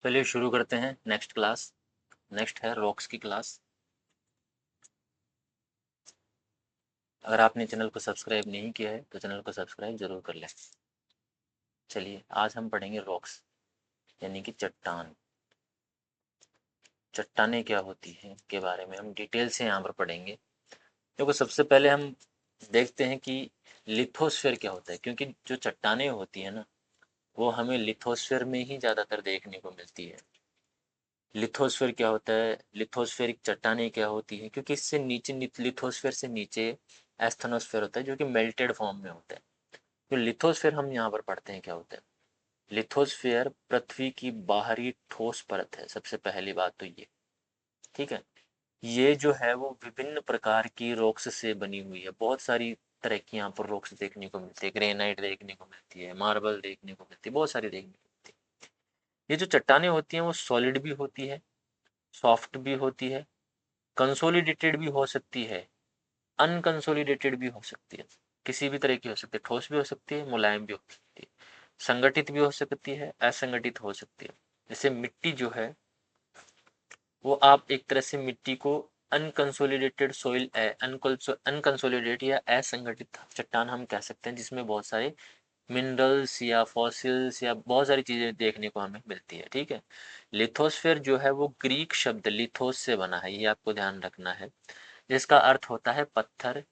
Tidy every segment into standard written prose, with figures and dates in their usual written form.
चलिए शुरू करते हैं नेक्स्ट क्लास। नेक्स्ट है रॉक्स की क्लास। अगर आपने चैनल को सब्सक्राइब नहीं किया है तो चैनल को सब्सक्राइब जरूर कर लें। चलिए आज हम पढ़ेंगे रॉक्स यानी कि चट्टान। चट्टानें क्या होती हैं के बारे में हम डिटेल से यहाँ पर पढ़ेंगे। देखो सबसे पहले हम देखते हैं कि लिथोस्फीयर क्या होता है, क्योंकि जो चट्टानें होती हैं ना वो हमें लिथोस्फीयर में ही ज़्यादातर देखने को मिलती है। लिथोस्फीयर क्या होता है, लिथोस्फेरिक चट्टानें क्या होती है, क्योंकि इससे नीचे लिथोस्फीयर से नीचे एस्थनोस्फीयर होता है जो कि मेल्टेड फॉर्म में होता है। तो लिथोस्फीयर हम यहाँ पर पढ़ते हैं क्या होता है। लिथोस्फीयर पृथ्वी की बाहरी ठोस परत है, सबसे पहली बात तो ये। ठीक है, ये जो है वो विभिन्न प्रकार की रॉक्स से बनी हुई है। बहुत सारी तरह की यहाँ पर रॉक्स देखने को मिलती है। ग्रेनाइट देखने को मिलती है, मार्बल देखने को मिलती है, बहुत सारी देखने को मिलती है। ये जो चट्टानें होती हैं वो सॉलिड भी होती है, सॉफ्ट भी होती है, कंसोलिडेटेड भी हो सकती है, अनकंसोलिडेटेड भी हो सकती है। किसी भी तरह की हो सकती है, ठोस भी हो सकती है, मुलायम भी हो सकती है, संगठित भी हो सकती है, असंगठित हो सकती है। जैसे मिट्टी जो है वो आप एक तरह से मिट्टी को अनकंसोलिडेटेड सॉइल, अनकंसोलिडेटेड या असंगठित चट्टान हम कह सकते हैं, जिसमें बहुत सारे मिनरल्स या फॉसिल्स या बहुत सारी चीजें देखने को हमें मिलती है। ठीक है, लिथोस्फेयर जो है वो ग्रीक शब्द लिथोस से बना है, ये आपको ध्यान रखना है, जिसका अर्थ होता है पत्थर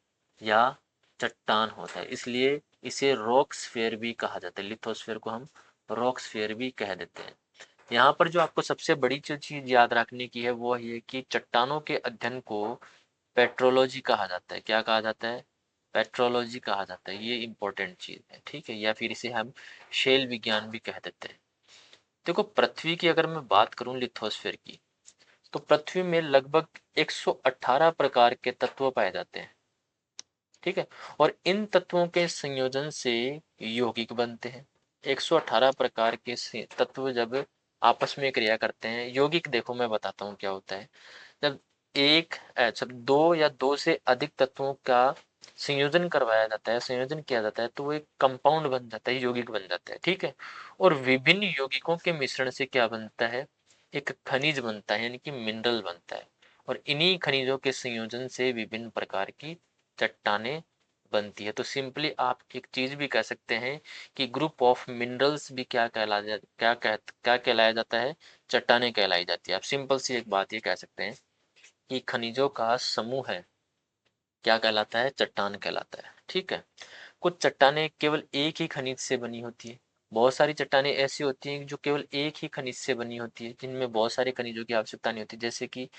या चट्टान होता है। इसलिए इसे रॉक स्फेयर भी कहा जाता है। लिथोस्फेयर को हम रॉक स्फेयर भी कह देते हैं। यहाँ पर जो आपको सबसे बड़ी जो चीज याद रखने की है वो ये कि चट्टानों के अध्ययन को पेट्रोलॉजी कहा जाता है। क्या कहा जाता है? पेट्रोलॉजी कहा जाता है। ये इंपॉर्टेंट चीज है, ठीक है, या फिर इसे हम शेल विज्ञान भी कह देते हैं। देखो पृथ्वी की अगर मैं बात करूं लिथोस्फेयर की, तो पृथ्वी में लगभग 118 प्रकार के तत्व पाए जाते हैं। ठीक है, और इन तत्वों के संयोजन से यौगिक बनते हैं। 118 प्रकार के तत्व जब आपस में क्रिया करते हैं, यौगिक देखो मैं बताता हूँ क्या होता है। जब एक जब दो या दो से अधिक तत्वों का संयोजन करवाया जाता है, संयोजन किया जाता है, तो वो एक कंपाउंड बन जाता है, यौगिक बन जाता है। ठीक है, और विभिन्न यौगिकों के मिश्रण से क्या बनता है? एक खनिज बनता है, यानी कि मिनरल बनता है। और इन्हीं खनिजों के संयोजन से विभिन्न प्रकार की चट्टानें बनती है। तो सिंपली आप एक चीज भी कह सकते हैं कि ग्रुप ऑफ मिनरल्स भी क्या कहलाया जाता है? चट्टानें कहलाई जाती है। आप सिंपल सी एक बात ये कह सकते हैं कि खनिजों का समूह है, क्या कहलाता है? चट्टान कहलाता है। ठीक है, कुछ चट्टानें केवल एक ही खनिज से बनी होती है। बहुत सारी चट्टानें ऐसी होती हैं जो केवल एक ही खनिज से बनी होती है, जिनमें बहुत सारे खनिजों की आवश्यकता नहीं होती। जैसे कि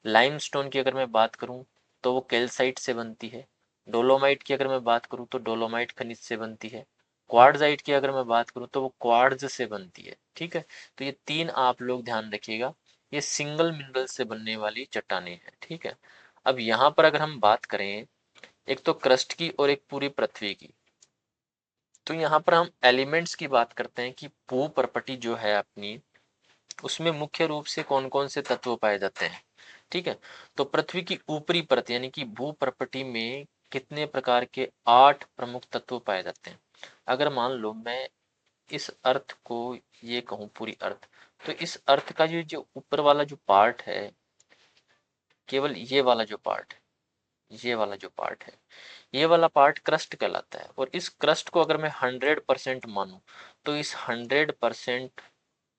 लाइमस्टोन की अगर मैं बात करूं तो वो कैल्साइट से बनती है। डोलोमाइट की अगर मैं बात करूं तो डोलोमाइट खनिज से बनती है। क्वार्ट्जाइट की अगर मैं बात करूं तो वो क्वार्ट्ज से बनती है। ठीक है, तो ये तीन आप लोग ध्यान रखिएगा, ये सिंगल मिनरल से बनने वाली चट्टानें हैं। ठीक है, अब यहाँ पर अगर हम बात करें एक तो क्रस्ट की और एक पूरी पृथ्वी की, तो यहाँ पर हम एलिमेंट्स की बात करते हैं कि भू प्रॉपर्टी जो है अपनी, उसमें मुख्य रूप से कौन कौन से तत्व पाए जाते हैं। ठीक है, तो पृथ्वी की ऊपरी परत यानी कि भू प्रॉपर्टी में कितने प्रकार के 8 प्रमुख तत्व पाए जाते हैं। अगर मान लो मैं इस अर्थ को ये कहूँ पूरी अर्थ, तो इस अर्थ का जो ऊपर वाला जो पार्ट है, केवल ये वाला जो पार्ट है, ये वाला जो पार्ट है, ये वाला पार्ट क्रस्ट कहलाता है। और इस क्रस्ट को अगर मैं 100% मानूं, तो इस 100%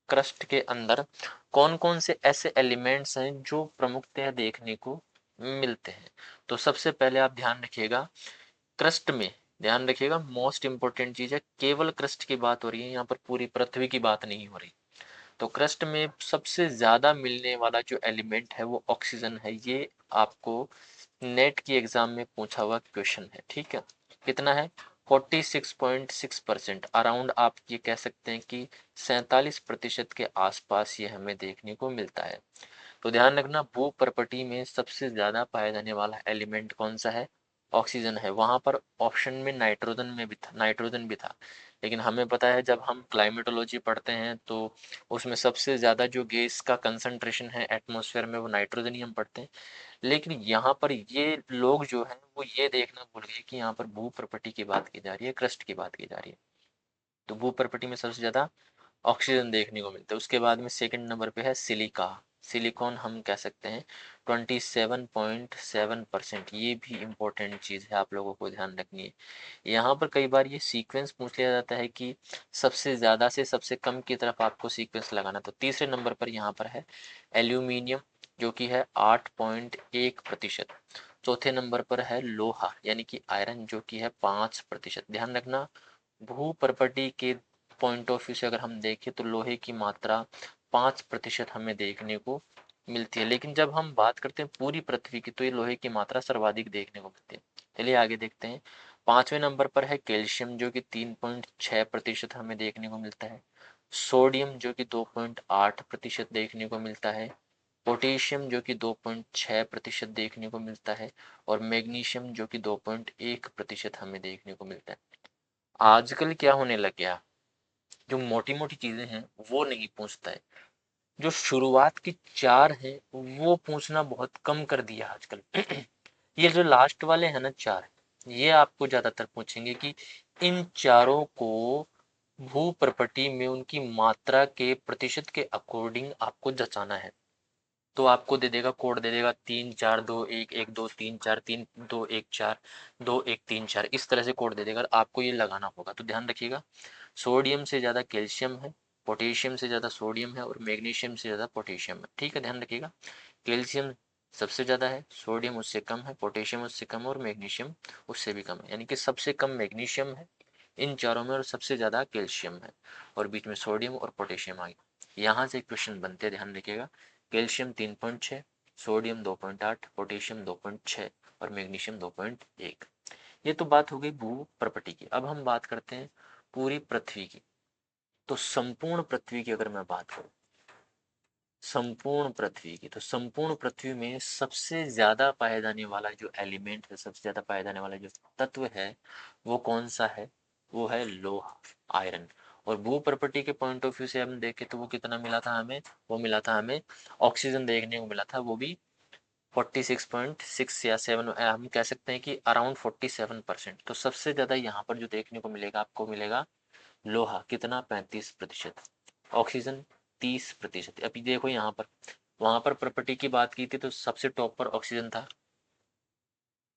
क्रस्ट के अंदर कौन कौन से ऐसे एलिमेंट्स हैं जो प्रमुखतः देखने को मिलते हैं। तो सबसे पहले आप ध्यान रखिएगा, क्रस्ट में ध्यान रखिएगा, मोस्ट इंपोर्टेंट चीज है, केवल क्रस्ट की बात हो रही है, यहाँ पर पूरी पृथ्वी की बात नहीं हो रही। तो क्रस्ट में सबसे ज्यादा मिलने वाला जो एलिमेंट है वो ऑक्सीजन है। ये आपको नेट की एग्जाम में पूछा हुआ क्वेश्चन है। ठीक है, कितना है? 46.6%, अराउंड आप ये कह सकते हैं कि 47% के आसपास ये हमें देखने को मिलता है। तो ध्यान रखना, भू प्रॉपर्टी में सबसे ज्यादा पाया जाने वाला एलिमेंट कौन सा है? ऑक्सीजन है। वहां पर ऑप्शन में नाइट्रोजन भी था, लेकिन हमें पता है जब हम क्लाइमेटोलॉजी पढ़ते हैं तो उसमें सबसे ज्यादा जो गैस का कंसंट्रेशन है एटमॉस्फेयर में वो नाइट्रोजन ही हम पढ़ते हैं। लेकिन यहाँ पर ये लोग जो हैं वो ये देखना भूल गए कि यहाँ पर भू प्रॉपर्टी की बात की जा रही है, क्रस्ट की बात की जा रही है। तो भू प्रॉपर्टी में सबसे ज्यादा ऑक्सीजन देखने को मिलता है। उसके बाद में सेकंड नंबर पे है सिलिका, सिलिकॉन हम कह सकते हैं 27.7%। ये भी इम्पोर्टेंट चीज़ है, आप लोगों को ध्यान रखनी है। यहाँ पर कई बार ये सीक्वेंस पूछ लिया जाता है कि सबसे ज़्यादा से सबसे कम की तरफ आपको सीक्वेंस लगाना। तो तीसरे नंबर पर यहाँ पर है एल्यूमिनियम, जो कि है 8.1%। चौथे नंबर पर है लोहा यानी कि आयरन, जो कि है 5%। ध्यान रखना, भू प्रॉपर्टी के पॉइंट ऑफ व्यू से अगर हम देखें तो लोहे की मात्रा 5% हमें देखने को मिलती है। लेकिन जब हम बात करते हैं पूरी पृथ्वी की तो ये लोहे की मात्रा सर्वाधिक देखने को मिलती है। चलिए आगे देखते हैं। पांचवें नंबर पर है कैल्शियम, जो कि 3.6% हमें देखने को मिलता है। सोडियम जो कि 2.8% देखने को मिलता है। पोटेशियम जो कि 2.6% देखने को मिलता है। और मैग्नीशियम जो कि 2.1% हमें देखने को मिलता है। आजकल क्या होने लग गया, जो मोटी मोटी चीजें हैं वो नहीं पूछता है, जो शुरुआत की चार है वो पूछना बहुत कम कर दिया आजकल। ये जो लास्ट वाले हैं ना चार, ये आपको ज्यादातर पूछेंगे कि इन चारों को भू प्रॉपर्टी में उनकी मात्रा के प्रतिशत के अकॉर्डिंग आपको जचाना है। तो आपको दे देगा, कोड दे देगा 3 4 2 1 1 2 3 4 2 1 3 4, इस तरह से कोड दे देगा, आपको ये लगाना होगा। तो ध्यान रखिएगा, सोडियम से ज़्यादा कैल्शियम है, पोटेशियम से ज़्यादा सोडियम है और मैग्नीशियम से ज़्यादा पोटेशियम है। ठीक है, ध्यान रखिएगा, कैल्शियम सबसे ज़्यादा है, सोडियम उससे कम है, पोटेशियम उससे कम है और मैग्नीशियम उससे भी कम है। यानी कि सबसे कम मैग्नीशियम है इन चारों में और सबसे ज़्यादा कैल्शियम है, और बीच में सोडियम और पोटेशियम आ गया। यहाँ से क्वेश्चन बनते हैं, ध्यान रखिएगा। कैल्शियम 3.6, सोडियम 2.8, पोटेशियम 2.6 और मैग्नीशियम 2.1। ये तो बात हो गई भू प्रॉपर्टी की। अब हम बात करते हैं पूरी पृथ्वी की। तो संपूर्ण पृथ्वी की अगर मैं बात करूं, संपूर्ण पृथ्वी की, तो संपूर्ण पृथ्वी में सबसे ज्यादा पाए जाने वाला जो एलिमेंट है, सबसे ज्यादा पाए जाने वाला जो तत्व है, वो कौन सा है? वो है लोहा, आयरन। और भू प्रॉपर्टी के पॉइंट ऑफ व्यू से हम देखें तो वो कितना मिला था हमें? वो मिला था हमें ऑक्सीजन देखने को मिला था, वो भी 46.6 या 7, हम कह सकते हैं कि अराउंड 47%। तो सबसे ज्यादा यहाँ पर जो देखने को मिलेगा, आपको मिलेगा लोहा, कितना? 35%। ऑक्सीजन 30%। अभी देखो यहाँ पर, वहां पर प्रॉपर्टी की बात की थी तो सबसे टॉप पर ऑक्सीजन था,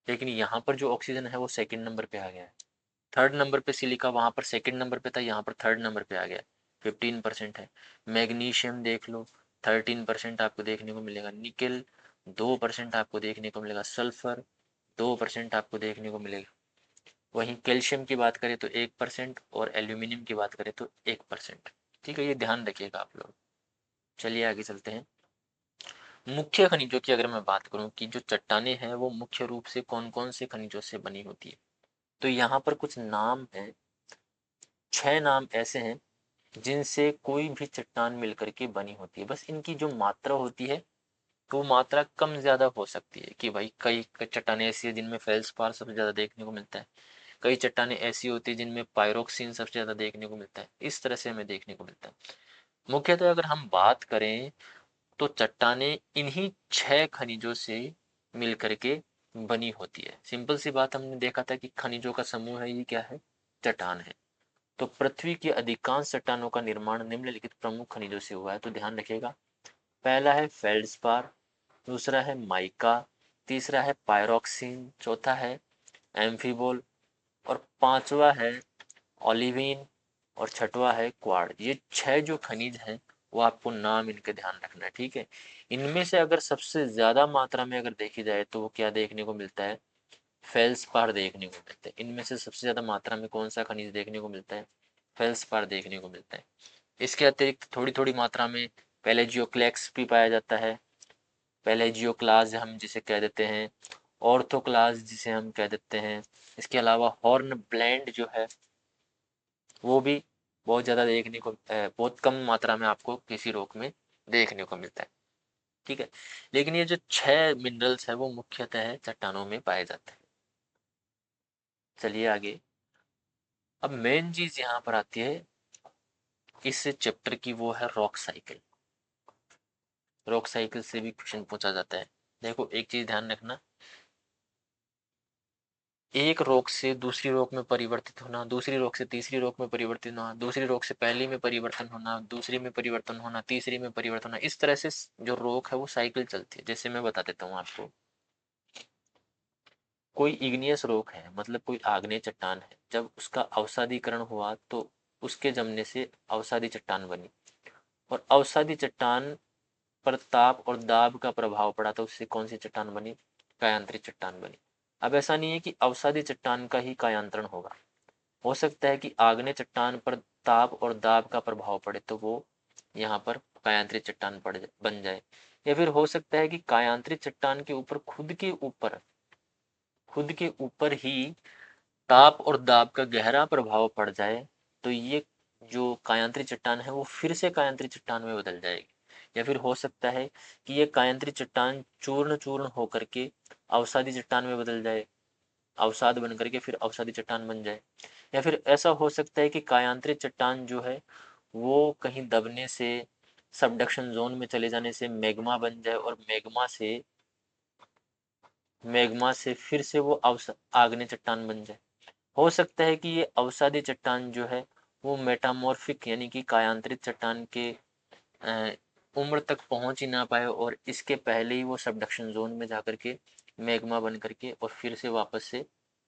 लेकिन यहाँ पर जो ऑक्सीजन है वो सेकंड नंबर पे आ गया है। थर्ड नंबर पे सिलिका, वहां पर सेकंड नंबर पे था, यहाँ पर थर्ड नंबर पे आ गया, 15% है। मैग्नीशियम देख लो, 13% आपको देखने को मिलेगा। निकेल 2% आपको देखने को मिलेगा। सल्फर 2% आपको देखने को मिलेगा। वहीं कैल्शियम की बात करें तो 1%, और एल्यूमिनियम की बात करें तो 1%। ठीक है, ये ध्यान रखिएगा आप लोग। चलिए आगे चलते हैं। मुख्य खनिजों की अगर मैं बात करूं कि जो चट्टानें हैं वो मुख्य रूप से कौन कौन से खनिजों से बनी होती है, तो यहाँ पर कुछ नाम है, 6 नाम ऐसे हैं जिनसे कोई भी चट्टान मिलकर के बनी होती है। बस इनकी जो मात्रा होती है तो वो मात्रा कम ज्यादा हो सकती है, कि भाई कई कई चट्टानें ऐसी है जिनमें फेल्सपार सबसे ज्यादा देखने को मिलता है, कई चट्टानें ऐसी होती है जिनमें पायरोक्सिन सबसे ज्यादा देखने को मिलता है। इस तरह से हमें देखने को मिलता है। मुख्यतः अगर हम बात करें तो चट्टानें इन्हीं 6 खनिजों से मिल करके बनी होती है। सिंपल सी बात, हमने देखा था कि खनिजों का समूह है, ये क्या है? चट्टान है। तो पृथ्वी की अधिकांश चट्टानों का निर्माण निम्नलिखित प्रमुख खनिजों से हुआ है, तो ध्यान रखिएगा। पहला है फेल्ड्सपार, दूसरा है माइका, तीसरा है पायरोक्सिन, चौथा है एम्फीबोल, और पांचवा है ओलिवीन, और छठवा है क्वार्ड। ये 6 जो खनिज हैं वो आपको नाम इनके ध्यान रखना है, ठीक है। इनमें से अगर सबसे ज्यादा मात्रा में अगर देखी जाए तो वो क्या देखने को मिलता है? फेल्सपार देखने को मिलता है। इनमें से सबसे ज्यादा मात्रा में कौन सा खनिज देखने को मिलता है? फेल्सपार देखने को मिलता है। इसके अतिरिक्त थोड़ी थोड़ी मात्रा में पेलेजियोक्लैक्स भी पाया जाता है। पेलेजियोक्लास हम जिसे कह देते हैं, ऑर्थोक्लास जिसे हम कह देते हैं। इसके अलावा हॉर्न ब्लैंड जो है वो भी बहुत ज़्यादा देखने को बहुत कम मात्रा में आपको किसी रोग में देखने को मिलता है। ठीक है, लेकिन ये जो 6 मिनरल्स है वो मुख्यतः चट्टानों में पाए जाते हैं। चलिए आगे। अब मेन चीज यहाँ पर आती है इस चैप्टर की, वो है रॉक साइकिल। रॉक साइकिल से भी क्वेश्चन पूछा जाता है। देखो एक चीज ध्यान रखना, एक रोक से दूसरी रोक में परिवर्तित होना, दूसरी रोक से तीसरी रोक में परिवर्तित होना, दूसरी रोक से पहली में परिवर्तन होना, दूसरी में परिवर्तन होना, तीसरी में परिवर्तन होना, इस तरह से जो रोक है वो साइकिल चलती है। जैसे मैं बता देता हूँ आपको, कोई इग्नियस रॉक है, मतलब कोई आग्नेय चट्टान है, जब उसका अवसादीकरण हुआ तो उसके जमने से अवसादी चट्टान बनी, और अवसादी चट्टान पर ताप और दाब का प्रभाव पड़ा तो उससे कौन सी चट्टान बनी? कायांतरित चट्टान बनी। अब ऐसा नहीं है कि अवसादी चट्टान का ही कायांतरण होगा, हो सकता है कि आग्नेय चट्टान पर ताप और दाब का प्रभाव पड़े तो वो यहाँ पर कायांतरित चट्टान बन जाए, या फिर हो सकता है कि कायांतरित चट्टान के ऊपर खुद के ऊपर ही ताप और दाब का गहरा प्रभाव पड़ जाए, तो ये जो कायांतरित चट्टान है वो फिर से कायांतरित चट्टान में बदल जाएगी। या फिर हो सकता है कि ये कायांतरित चट्टान चूर्ण चूर्ण होकर के अवसादी चट्टान में बदल जाए, अवसाद बन करके फिर अवसादी चट्टान बन जाए। या फिर ऐसा हो सकता है कि कायांतरित चट्टान जो है वो कहीं दबने से, सबडक्शन जोन में चले जाने से मैग्मा बन जाए, और मैग्मा से फिर से वो आग्नेय चट्टान बन जाए। हो सकता है कि ये अवसादी चट्टान जो है वो मेटामॉर्फिक यानी कि कायांतरित चट्टान के अ, उम्र तक पहुंच ही ना पाए, और इसके पहले ही वो सबडक्शन जोन में जाकर के मैग्मा बन करके और फिर से वापस से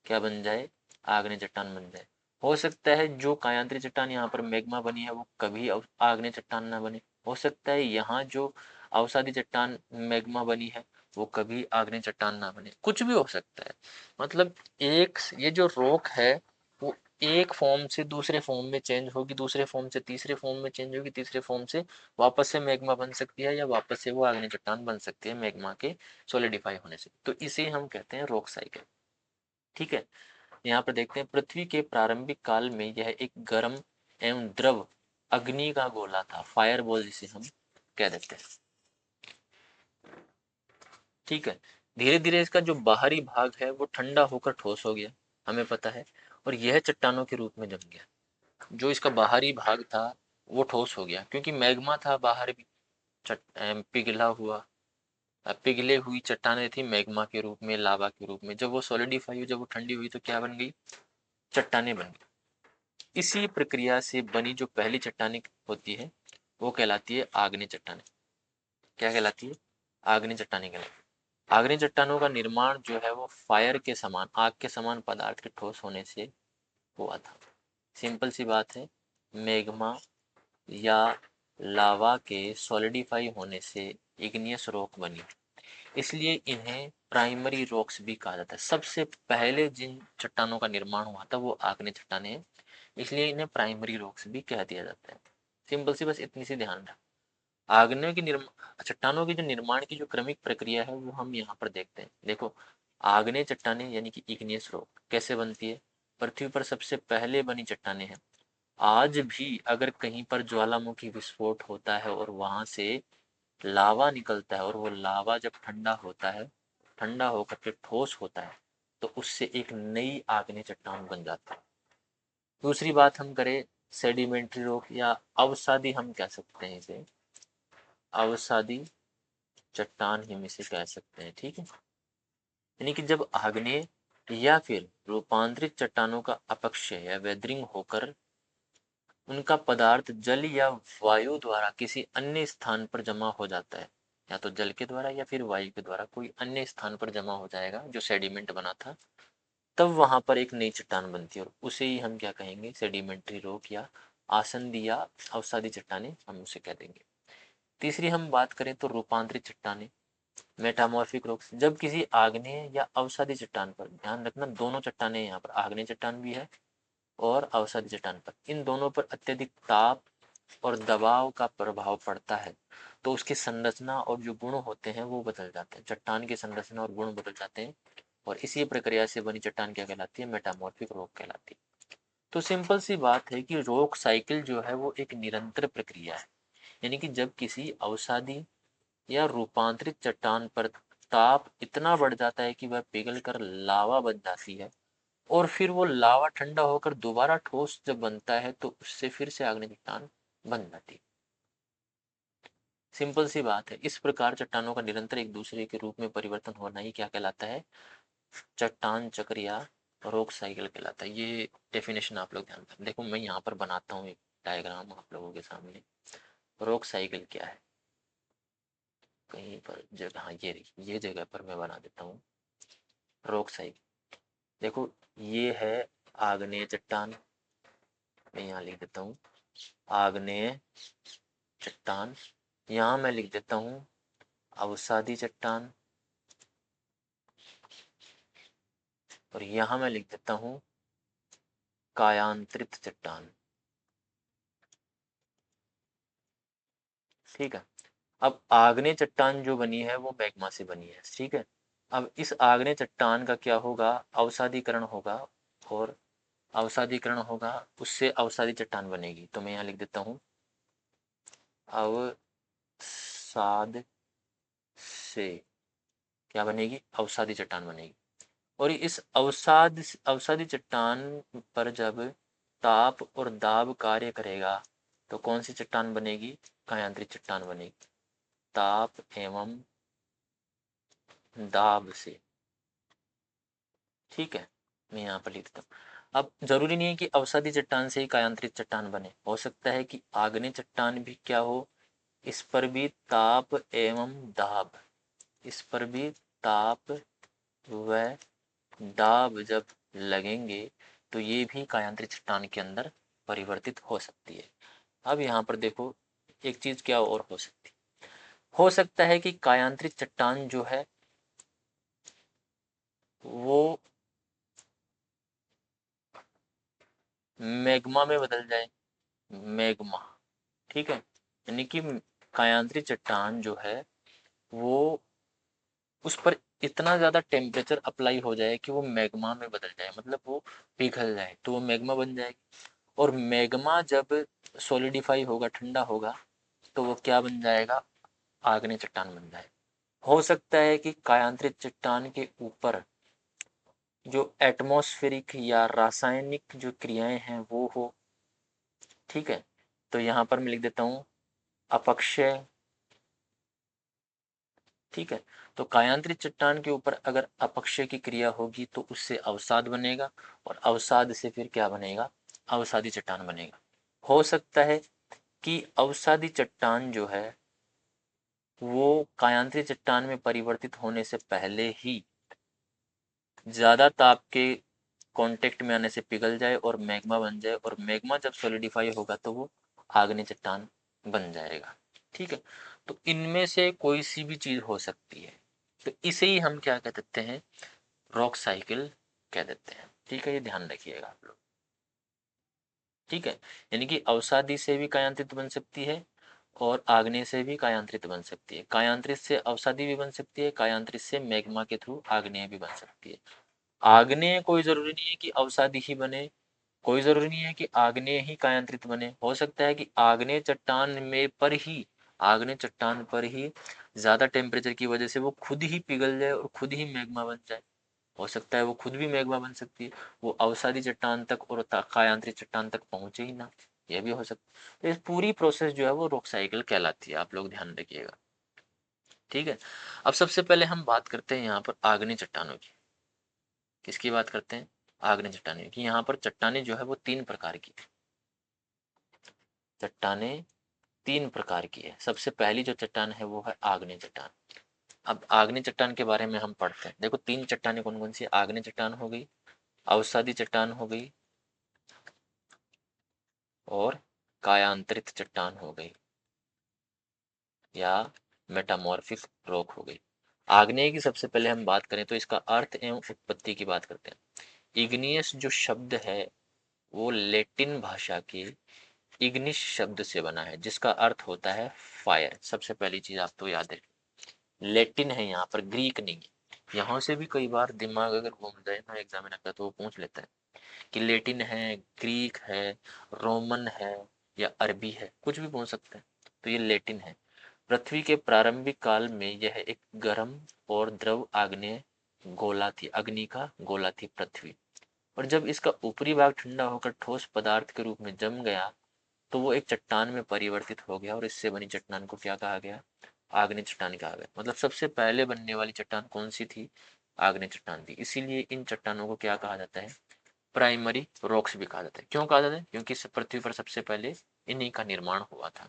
क्या बन जाए? आग्नेय चट्टान बन जाए। हो सकता है जो कायांतरित चट्टान यहाँ पर मैग्मा बनी है वो कभी आग्नेय चट्टान ना बने। हो सकता है यहाँ जो अवसादी चट्टान मैग्मा बनी है वो कभी आग्नेय चट्टान ना बने, कुछ भी हो सकता है। मतलब एक ये जो रॉक है वो एक फॉर्म से दूसरे फॉर्म में चेंज होगी, दूसरे फॉर्म से तीसरे फॉर्म में चेंज होगी, तीसरे फॉर्म से वापस से मैग्मा बन सकती है, या वापस से वो आग्नेय चट्टान बन सकती है मैग्मा के सॉलिडिफाई होने से। तो इसे हम कहते हैं रॉक साइकिल। ठीक है, यहाँ पर देखते हैं, पृथ्वी के प्रारंभिक काल में यह एक गर्म एवं द्रव अग्नि का गोला था, फायर बॉल जिसे हम कह देते हैं। ठीक है, धीरे धीरे इसका जो बाहरी भाग है वो ठंडा होकर ठोस हो गया, हमें पता है, और यह चट्टानों के रूप में जम गया। जो इसका बाहरी भाग था वो ठोस हो गया, क्योंकि मैग्मा था बाहर भी पिघला हुआ, पिघले हुई चट्टानें थी मैग्मा के रूप में, लावा के रूप में। जब वो सॉलिडिफाई हुई, जब वो ठंडी हुई तो क्या बन गई? चट्टानें बन गई। इसी प्रक्रिया से बनी जो पहली चट्टानें होती है वो कहलाती है आग्नेय चट्टानें। क्या कहलाती है? आग्नेय चट्टानें कहलाती है। आग्नेय चट्टानों का निर्माण जो है वो फायर के समान, आग के समान पदार्थ के ठोस होने से हुआ था। सिंपल सी बात है, मैग्मा या लावा के सॉलिडिफाई होने से इग्नियस रॉक बनी, इसलिए इन्हें प्राइमरी रॉक्स भी कहा जाता है। सबसे पहले जिन चट्टानों का निर्माण हुआ था वो आग्नेय चट्टानें हैं, इसलिए इन्हें प्राइमरी रॉक्स भी कह दिया जाता है। सिंपल सी बस इतनी सी ध्यान रख। आग्नेय की निर्माण चट्टानों की जो निर्माण की जो क्रमिक प्रक्रिया है वो हम यहाँ पर देखते हैं। देखो, आग्नेय चट्टानें यानी कि इग्नियस रॉक कैसे बनती है? पृथ्वी पर सबसे पहले बनी चट्टानें हैं। आज भी अगर कहीं पर ज्वालामुखी विस्फोट होता है और वहां से लावा निकलता है, और वो लावा जब ठंडा होता है, ठंडा होकर के ठोस होता है, तो उससे एक नई आग्नेय चट्टान बन जाती है। दूसरी बात हम करें सेडिमेंट्री रॉक या अवसादी, हम कह सकते हैं इसे अवसादी चट्टान ही हम इसे कह सकते हैं। ठीक है, यानी कि जब आग्नेय या फिर रूपांतरित चट्टानों का अपक्षय या वेदरिंग होकर उनका पदार्थ जल या वायु द्वारा किसी अन्य स्थान पर जमा हो जाता है, या तो जल के द्वारा या फिर वायु के द्वारा कोई अन्य स्थान पर जमा हो जाएगा जो सेडिमेंट बना था, तब वहां पर एक नई चट्टान बनती है, और उसे ही हम क्या कहेंगे? सेडिमेंट्री रॉक या आसंदी या अवसादी चट्टानें हम उसे कह देंगे। तीसरी हम बात करें तो रूपांतरित चट्टानें, मेटामॉर्फिक रॉक्स। जब किसी आग्नेय या अवसादी चट्टान पर, ध्यान रखना दोनों चट्टानें, यहाँ पर आग्नेय चट्टान भी है और अवसादी चट्टान पर, इन दोनों पर अत्यधिक ताप और दबाव का प्रभाव पड़ता है, तो उसकी संरचना और जो गुण होते हैं वो बदल जाते हैं, चट्टान की संरचना और गुण बदल जाते हैं, और इसी प्रक्रिया से बनी चट्टान क्या कहलाती है? मेटामॉर्फिक रॉक कहलाती है। तो सिंपल सी बात है कि रॉक साइकिल जो है वो एक निरंतर प्रक्रिया है, यानी कि जब किसी अवसादी या रूपांतरित चट्टान पर ताप इतना बढ़ जाता है कि वह पिघल कर लावा बन जाती है, और फिर वो लावा ठंडा होकर दोबारा ठोस जब बनता है तो उससे फिर से आग्नेय चट्टान बन जाती है। सिंपल सी बात है, इस प्रकार चट्टानों का निरंतर एक दूसरे के रूप में परिवर्तन होना ही क्या कहलाता है? चट्टान चक्र या रॉक साइकिल कहलाता है। ये डेफिनेशन आप लोग ध्यान रखें। देखो मैं यहाँ पर बनाता हूँ एक डायग्राम आप लोगों के सामने। रॉक साइकिल क्या है, कहीं पर जगह, हाँ ये रही, ये जगह पर मैं बना देता हूँ रॉक साइकिल। देखो ये है आग्नेय चट्टान, मैं यहाँ लिख देता हूँ आग्नेय चट्टान। यहाँ मैं लिख देता हूँ अवसादी चट्टान, और यहाँ मैं लिख देता हूँ कायांतरित चट्टान। ठीक है। अब आग्नेय चट्टान जो बनी है वो मैग्मा से बनी है, ठीक है। अब इस आग्नेय चट्टान का क्या होगा, अवसादीकरण होगा, और अवसादीकरण होगा उससे अवसादी चट्टान बनेगी। तो मैं यहाँ लिख देता हूँ अवसाद से क्या बनेगी, अवसादी चट्टान बनेगी। और इस अवसादी चट्टान पर जब ताप और दाब कार्य करेगा तो कौन सी चट्टान बनेगी, कायांतरित चट्टान बनेगी। ताप एवं दाब से, ठीक है। मैं यहाँ पर लिख देता हूँ। अब जरूरी नहीं है कि अवसादी चट्टान से ही कायांतरित चट्टान बने, हो सकता है कि आग्नेय चट्टान भी क्या हो, इस पर भी ताप एवं दाब, इस पर भी ताप व दाब जब लगेंगे तो ये भी कायांतरित चट्टान के अंदर परिवर्तित हो सकती है। अब यहाँ पर देखो एक चीज क्या और हो सकती है, हो सकता है कि कायांतरित चट्टान जो है वो मैग्मा में बदल जाए, मैग्मा, ठीक है। यानी कि कायांतरित चट्टान जो है वो, उस पर इतना ज़्यादा टेम्परेचर अप्लाई हो जाए कि वो मैग्मा में बदल जाए, मतलब वो पिघल जाए तो वो मैग्मा बन जाएगी। और मैग्मा जब सॉलिडिफाई होगा, ठंडा होगा, तो वो क्या बन जाएगा, आग्नेय चट्टान बन जाएगा। हो सकता है कि कायांतरित चट्टान के ऊपर जो एटमॉस्फेरिक या रासायनिक जो क्रियाएं हैं वो हो, ठीक है। तो यहाँ पर मैं लिख देता हूँ अपक्षय, ठीक है। तो कायांतरित चट्टान के ऊपर अगर अपक्षय की क्रिया होगी तो उससे अवसाद बनेगा, और अवसाद से फिर क्या बनेगा, अवसादी चट्टान बनेगा। हो सकता है कि अवसादी चट्टान जो है वो कायांतरित चट्टान में परिवर्तित होने से पहले ही ज्यादा ताप के कांटेक्ट में आने से पिघल जाए और मैग्मा बन जाए, और मैग्मा जब सॉलिडिफाई होगा तो वो आग्नेय चट्टान बन जाएगा, ठीक है। तो इनमें से कोई सी भी चीज हो सकती है, तो इसे ही हम क्या कह देते हैं, रॉक साइकिल कह देते हैं, ठीक है। ये ध्यान रखिएगा आप लोग, ठीक है। यानी कि अवसादी से भी कायांतरित बन सकती है, और आग्नेय से भी कायांतरित बन सकती है, कायांतरित से अवसादी भी बन सकती है, कायांतरित से मैग्मा के थ्रू आग्नेय भी बन सकती है। आग्नेय कोई जरूरी नहीं है कि अवसादी ही बने, कोई जरूरी नहीं है कि आग्नेय ही कायांतरित बने, हो सकता है कि आग्नेय चट्टान में पर ही, आग्नेय चट्टान पर ही ज्यादा टेम्परेचर की वजह से वो खुद ही पिघल जाए और खुद ही मैग्मा बन जाए। हो सकता है वो खुद भी मैग्मा बन सकती है, वो अवसादी चट्टान तक और कायांतरित चट्टान तक पहुंचे ही ना, ये भी हो सकता है। तो इस पूरी प्रोसेस जो है वो रॉक साइकिल कहलाती है, आप लोग ध्यान रखिएगा, ठीक है। अब सबसे पहले हम बात करते हैं यहाँ पर आग्नेय चट्टानों की। किसकी बात करते हैं, आग्नेय चट्टानें की। यहाँ पर चट्टानें जो है वो तीन प्रकार की, चट्टानें तीन प्रकार की है। सबसे पहली जो चट्टान है वो है आग्नेय चट्टान। अब आग्नेय चट्टान के बारे में हम पढ़ते हैं। देखो तीन चट्टानें कौन कौन सी, आग्नेय चट्टान हो गई, अवसादी चट्टान हो गई, और कायांतरित चट्टान हो गई, या मेटामॉर्फिक रॉक हो गई। आग्नेय की सबसे पहले हम बात करें तो इसका अर्थ एवं उत्पत्ति की बात करते हैं। इग्नियस जो शब्द है वो लेटिन भाषा के इग्निस शब्द से बना है, जिसका अर्थ होता है फायर। सबसे पहली चीज आप तो याद रखें, लेटिन है, यहाँ पर ग्रीक नहीं है। यहाँ से भी कई बार दिमाग अगर घूम जाए ना एग्जामिनर का तो वो पूछ लेता है कि लेटिन है, ग्रीक है, रोमन है, या अरबी है, कुछ भी पूछ सकते हैं। तो ये लेटिन है। पृथ्वी के प्रारंभिक काल में यह एक गर्म और द्रव आग्नेय गोला थी, अग्नि का गोला थी पृथ्वी। और जब इसका ऊपरी भाग ठंडा होकर ठोस पदार्थ के रूप में जम गया तो वो एक चट्टान में परिवर्तित हो गया, और इससे बनी चट्टान को क्या कहा गया, आग्नेय चट्टान कहा गया। मतलब सबसे पहले बनने वाली चट्टान कौन सी थी, आग्नेय चट्टान थी। इसीलिए इन चट्टानों को क्या कहा जाता है, प्राइमरी रॉक्स भी कहा जाता है। क्यों कहा जाता है, क्योंकि पृथ्वी पर सबसे पहले इन्हीं का निर्माण हुआ था।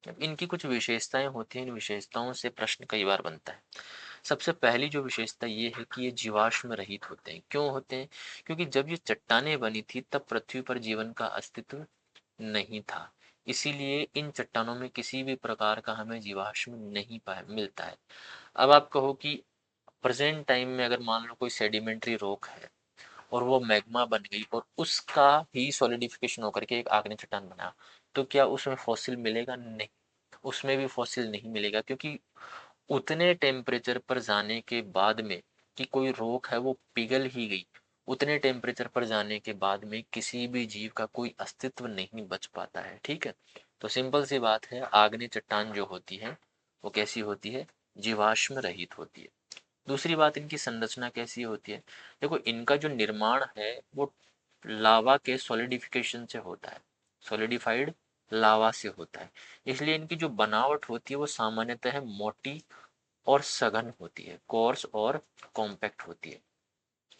अब इनकी कुछ विशेषताएं होती हैं, इन विशेषताओं से प्रश्न कई बार बनता है। सबसे पहली जो विशेषता ये है कि ये जीवाश्म रहित होते हैं। क्यों होते हैं, क्योंकि जब ये चट्टानें बनी थी तब पृथ्वी पर जीवन का अस्तित्व नहीं था। इसीलिए इन चट्टानों में किसी भी प्रकार का हमें जीवाश्म नहीं पाया मिलता है। अब आप कहो कि प्रेजेंट टाइम में अगर मान लो कोई सेडिमेंट्री रॉक है और वो मैग्मा बन गई और उसका ही सॉलिडिफिकेशन होकर के एक आग्नेय चट्टान बना, तो क्या उसमें फॉसिल मिलेगा? नहीं, उसमें भी फॉसिल नहीं मिलेगा, क्योंकि उतने टेम्परेचर पर जाने के बाद में कि कोई रॉक है वो पिघल ही गई, उतने टेम्परेचर पर जाने के बाद में किसी भी जीव का कोई अस्तित्व नहीं बच पाता है। ठीक है, तो सिंपल सी बात है, आग्नेय चट्टान जो होती है वो कैसी होती है, जीवाश्म रहित होती है। दूसरी बात, इनकी संरचना कैसी होती है, देखो इनका जो निर्माण है वो लावा के सॉलिडिफिकेशन से होता है, सॉलिडिफाइड लावा से होता है। इसलिए इनकी जो बनावट होती है वो सामान्यतः मोटी और सघन होती है, कोर्स और कॉम्पैक्ट होती है।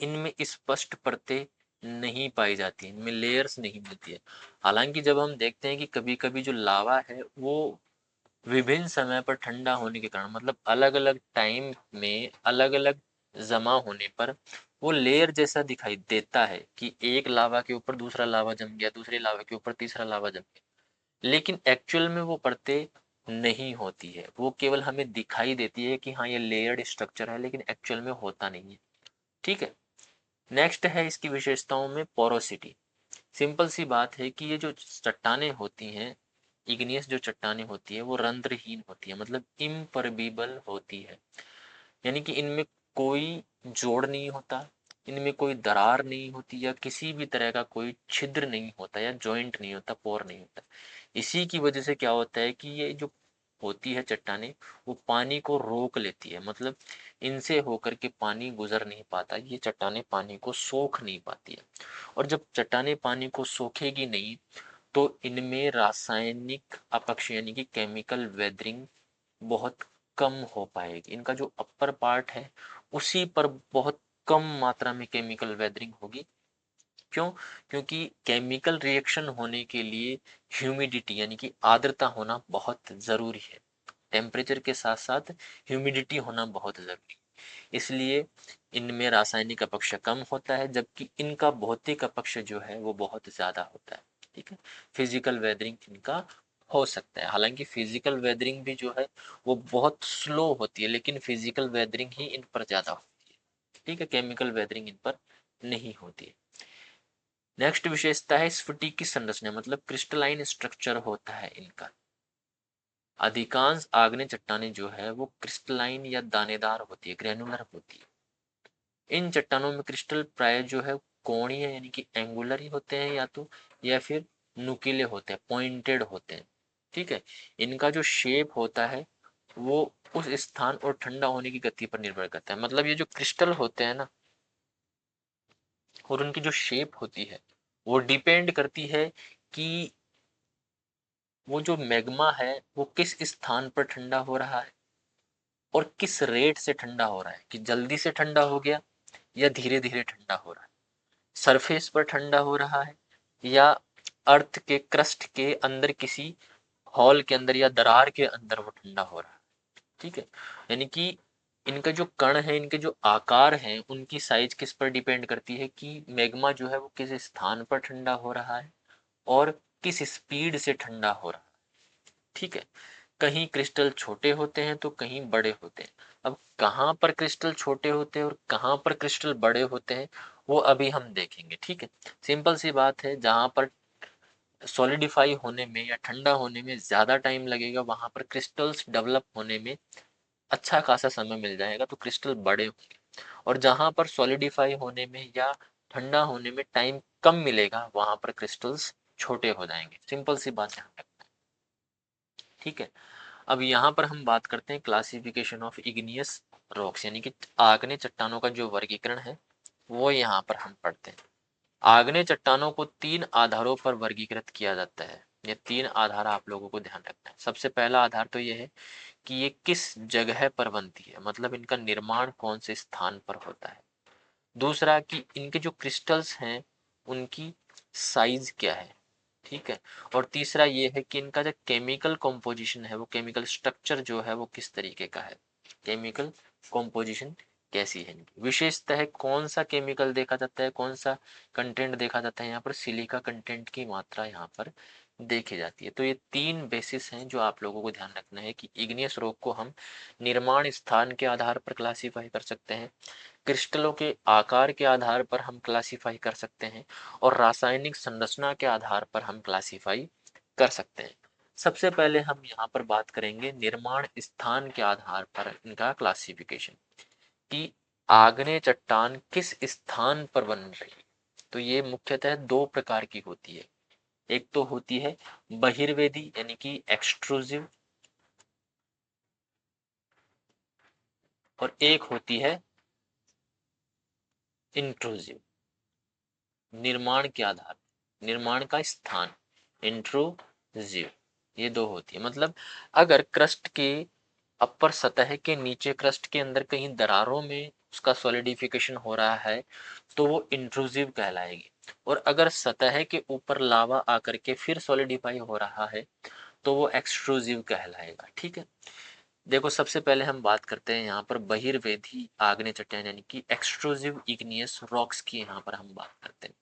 इनमें स्पष्ट परतें नहीं पाई जाती, इनमें लेयर्स नहीं मिलती है। हालांकि जब हम देखते हैं कि कभी कभी जो लावा है वो विभिन्न समय पर ठंडा होने के कारण, मतलब अलग अलग टाइम में अलग अलग जमा होने पर वो लेयर जैसा दिखाई देता है कि एक लावा के ऊपर दूसरा लावा जम गया, दूसरे लावा के ऊपर तीसरा लावा जम गया, लेकिन एक्चुअल में वो परतें नहीं होती है, वो केवल हमें दिखाई देती है कि हाँ ये लेयर्ड स्ट्रक्चर है, लेकिन एक्चुअल में होता नहीं है। ठीक है, नेक्स्ट है इसकी विशेषताओं में पोरोसिटी। सिंपल सी बात है कि ये जो चट्टानें होती हैं, इग्नियस जो चट्टानें होती है वो रंध्रहीन होती है, मतलब इम्परबीबल होती है, यानी कि इनमें कोई जोड़ नहीं होता, इनमें कोई दरार नहीं होती, या किसी भी तरह का कोई छिद्र नहीं होता, या जॉइंट नहीं होता, पोर नहीं होता। इसी की वजह से क्या होता है कि ये जो होती है चट्टानें, वो पानी को रोक लेती है, मतलब इनसे होकर के पानी गुजर नहीं पाता, ये चट्टानें पानी को सोख नहीं पाती है। और जब चट्टानें पानी को सोखेगी नहीं तो इनमें रासायनिक अपक्षय यानी कि केमिकल वेदरिंग बहुत कम हो पाएगी। इनका जो अपर पार्ट है उसी पर बहुत कम मात्रा में केमिकल वेदरिंग होगी। क्यों? क्योंकि केमिकल रिएक्शन होने के लिए ह्यूमिडिटी यानी कि आर्द्रता होना बहुत ज़रूरी है। टेम्परेचर के साथ साथ ह्यूमिडिटी होना बहुत ज़रूरी है। इसलिए इनमें रासायनिक अपक्ष कम होता है, जबकि इनका भौतिक अपक्ष जो है वो बहुत ज़्यादा होता है। ठीक है, फिजिकल वेदरिंग इनका हो सकता है, हालांकि फिजिकल वेदरिंग भी जो है वो बहुत स्लो होती है, लेकिन फिजिकल वेदरिंग ही इन पर ज़्यादा होती है। ठीक है, केमिकल वेदरिंग इन पर नहीं होती है। नेक्स्ट विशेषता है स्फटिक की संरचना, मतलब क्रिस्टलाइन स्ट्रक्चर होता है इनका। अधिकांश आग्नेय चट्टानें जो है वो क्रिस्टलाइन या दानेदार होती है, ग्रेनुलर होती है। इन चट्टानों में क्रिस्टल प्राय जो है कोणीय यानी कि एंगुलर ही होते हैं, या तो या फिर नुकीले होते हैं, पॉइंटेड होते हैं। ठीक है, इनका जो शेप होता है वो उस स्थान और ठंडा होने की गति पर निर्भर करता है। मतलब ये जो क्रिस्टल होते हैं ना, और उनकी जो शेप होती है वो डिपेंड करती है कि वो जो मैग्मा है वो किस स्थान पर ठंडा हो रहा है और किस रेट से ठंडा हो रहा है, कि जल्दी से ठंडा हो गया या धीरे धीरे ठंडा हो रहा है, सरफेस पर ठंडा हो रहा है या अर्थ के क्रस्ट के अंदर किसी हॉल के अंदर या दरार के अंदर वो ठंडा हो रहा है। ठीक है, यानी कि इनका जो कण है, इनके जो आकार हैं, उनकी साइज किस पर डिपेंड करती है कि मैग्मा जो है वो किस स्थान पर ठंडा हो रहा है और किस स्पीड से ठंडा हो रहा है। ठीक है, कहीं क्रिस्टल छोटे होते हैं तो कहीं बड़े होते हैं। अब कहाँ पर क्रिस्टल छोटे होते हैं और कहाँ पर क्रिस्टल बड़े होते हैं वो अभी हम देखेंगे। ठीक है, सिंपल सी बात है, जहाँ पर सॉलिडिफाई होने में या ठंडा होने में ज़्यादा टाइम लगेगा वहाँ पर क्रिस्टल्स डेवलप होने में अच्छा खासा समय मिल जाएगा, तो क्रिस्टल बड़े होंगे। और जहाँ पर सॉलिडिफाई होने में या ठंडा होने में टाइम कम मिलेगा वहाँ पर क्रिस्टल्स छोटे हो जाएंगे। सिंपल सी बात है। ठीक है, अब यहाँ पर हम बात करते हैं क्लासिफिकेशन ऑफ इग्नियस रॉक्स, यानी कि आग्नेय चट्टानों का जो वर्गीकरण है वो यहाँ पर हम पढ़ते हैं। आग्नेय चट्टानों को तीन आधारों पर वर्गीकृत किया जाता है। ये तीन आधार आप लोगों को ध्यान रखना है। सबसे पहला आधार तो ये है कि ये किस जगह पर बनती है, मतलब इनका निर्माण कौन से स्थान पर होता है। दूसरा कि इनके जो क्रिस्टल्स हैं उनकी साइज क्या है, ठीक है। और तीसरा ये है कि इनका जो केमिकल कॉम्पोजिशन है, वो केमिकल स्ट्रक्चर जो है वो किस तरीके का है, केमिकल कॉम्पोजिशन कैसी है इनकी। विशेषतः कौन सा केमिकल देखा जाता है, कौन सा कंटेंट देखा जाता है, यहाँ पर सिलिका कंटेंट की मात्रा यहाँ पर देखी जाती है। तो ये तीन बेसिस हैं जो आप लोगों को ध्यान रखना है कि इग्नियस रॉक को हम निर्माण स्थान के आधार पर क्लासीफाई कर सकते हैं, क्रिस्टलों के आकार के आधार पर हम क्लासीफाई कर सकते हैं, और रासायनिक संरचना के आधार पर हम क्लासीफाई कर सकते हैं। सबसे पहले हम यहाँ पर बात करेंगे निर्माण स्थान के आधार पर इनका क्लासिफिकेशन, कि आग्नेय चट्टान किस स्थान पर बन रही है। तो ये मुख्यतः दो प्रकार की होती है। एक तो होती है बहिर्वेदी यानी कि एक्सट्रूसिव, और एक होती है इंट्रूसिव, निर्माण के आधार, निर्माण का स्थान, इंट्रूसिव। ये दो होती है। मतलब अगर क्रस्ट के अपर सतह के नीचे क्रस्ट के अंदर कहीं दरारों में उसका सॉलिडिफिकेशन हो रहा है तो वो इंट्रूसिव कहलाएगी, और अगर सतह के ऊपर लावा आकर के फिर सॉलिडिफाई हो रहा है तो वो एक्सट्रूसिव कहलाएगा, ठीक है। देखो सबसे पहले हम बात करते हैं यहाँ पर बहिर्वेदी आग्नेय चट्टान यानी कि एक्सट्रूसिव इग्नियस रॉक्स की यहाँ पर हम बात करते हैं।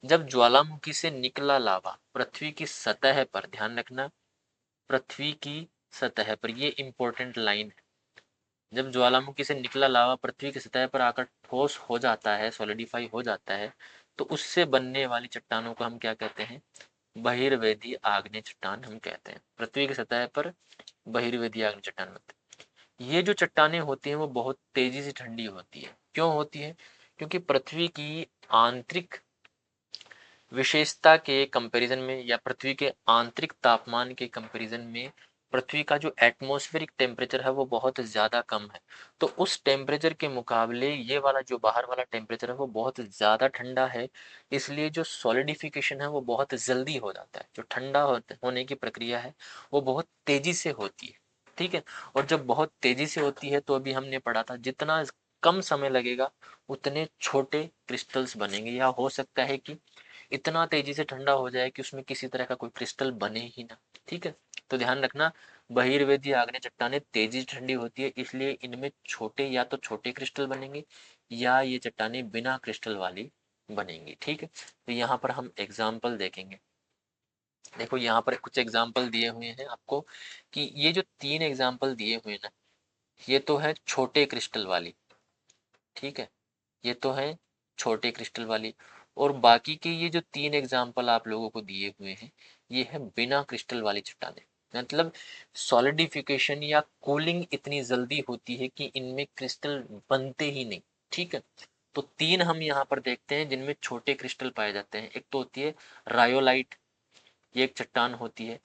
जब ज्वालामुखी से निकला लावा पृथ्वी की सतह पर, ध्यान रखना पृथ्वी की सतह पर, ये इंपॉर्टेंट लाइन है, जब ज्वालामुखी से निकला लावा पृथ्वी की सतह पर आकर ठोस हो जाता है, सॉलिडिफाई हो जाता है, तो उससे बनने वाली चट्टानों को हम क्या कहते हैं, बहिर्वेदी आग्नेय चट्टान हम कहते हैं। पृथ्वी की सतह पर बहिर्वेदी आग्नेय चट्टान बनते हैं। ये जो चट्टानें होती हैं वो बहुत तेजी से ठंडी होती है। क्यों होती है? क्योंकि पृथ्वी की आंतरिक विशेषता के कंपैरिजन में या पृथ्वी के आंतरिक तापमान के कंपैरिजन में पृथ्वी का जो एटमॉस्फेरिक टेम्परेचर है वो बहुत ज़्यादा कम है। तो उस टेम्परेचर के मुकाबले ये वाला जो बाहर वाला टेम्परेचर है वो बहुत ज़्यादा ठंडा है, इसलिए जो सॉलिडिफिकेशन है वो बहुत जल्दी हो जाता है। जो ठंडा होने की प्रक्रिया है वो बहुत तेजी से होती है, ठीक है। और जब बहुत तेजी से होती है तो अभी हमने पढ़ा था जितना कम समय लगेगा उतने छोटे क्रिस्टल्स बनेंगे, या हो सकता है कि इतना तेजी से ठंडा हो जाए कि उसमें किसी तरह का कोई क्रिस्टल बने ही ना, ठीक है। तो ध्यान रखना बहिर्वेदी आग्नेय चट्टानें तेजी से ठंडी होती है, इसलिए इनमें छोटे या तो छोटे क्रिस्टल बनेंगे या ये चट्टानें बिना क्रिस्टल वाली बनेंगी, ठीक है। तो यहाँ पर हम एग्जाम्पल देखेंगे। देखो यहाँ पर कुछ एग्जाम्पल दिए हुए हैं आपको, कि ये जो तीन एग्जाम्पल दिए हुए ना, ये तो है छोटे क्रिस्टल वाली, ठीक है, ये तो है छोटे क्रिस्टल वाली। और बाकी के ये जो तीन एग्जाम्पल आप लोगों को दिए हुए हैं ये है बिना क्रिस्टल वाली चट्टानें। मतलब सॉलिडिफिकेशन या कूलिंग इतनी जल्दी होती है कि इनमें क्रिस्टल बनते ही नहीं, ठीक है। तो तीन हम यहाँ पर देखते हैं जिनमें छोटे क्रिस्टल पाए जाते हैं। एक तो होती है रायोलाइट, ये एक चट्टान होती है।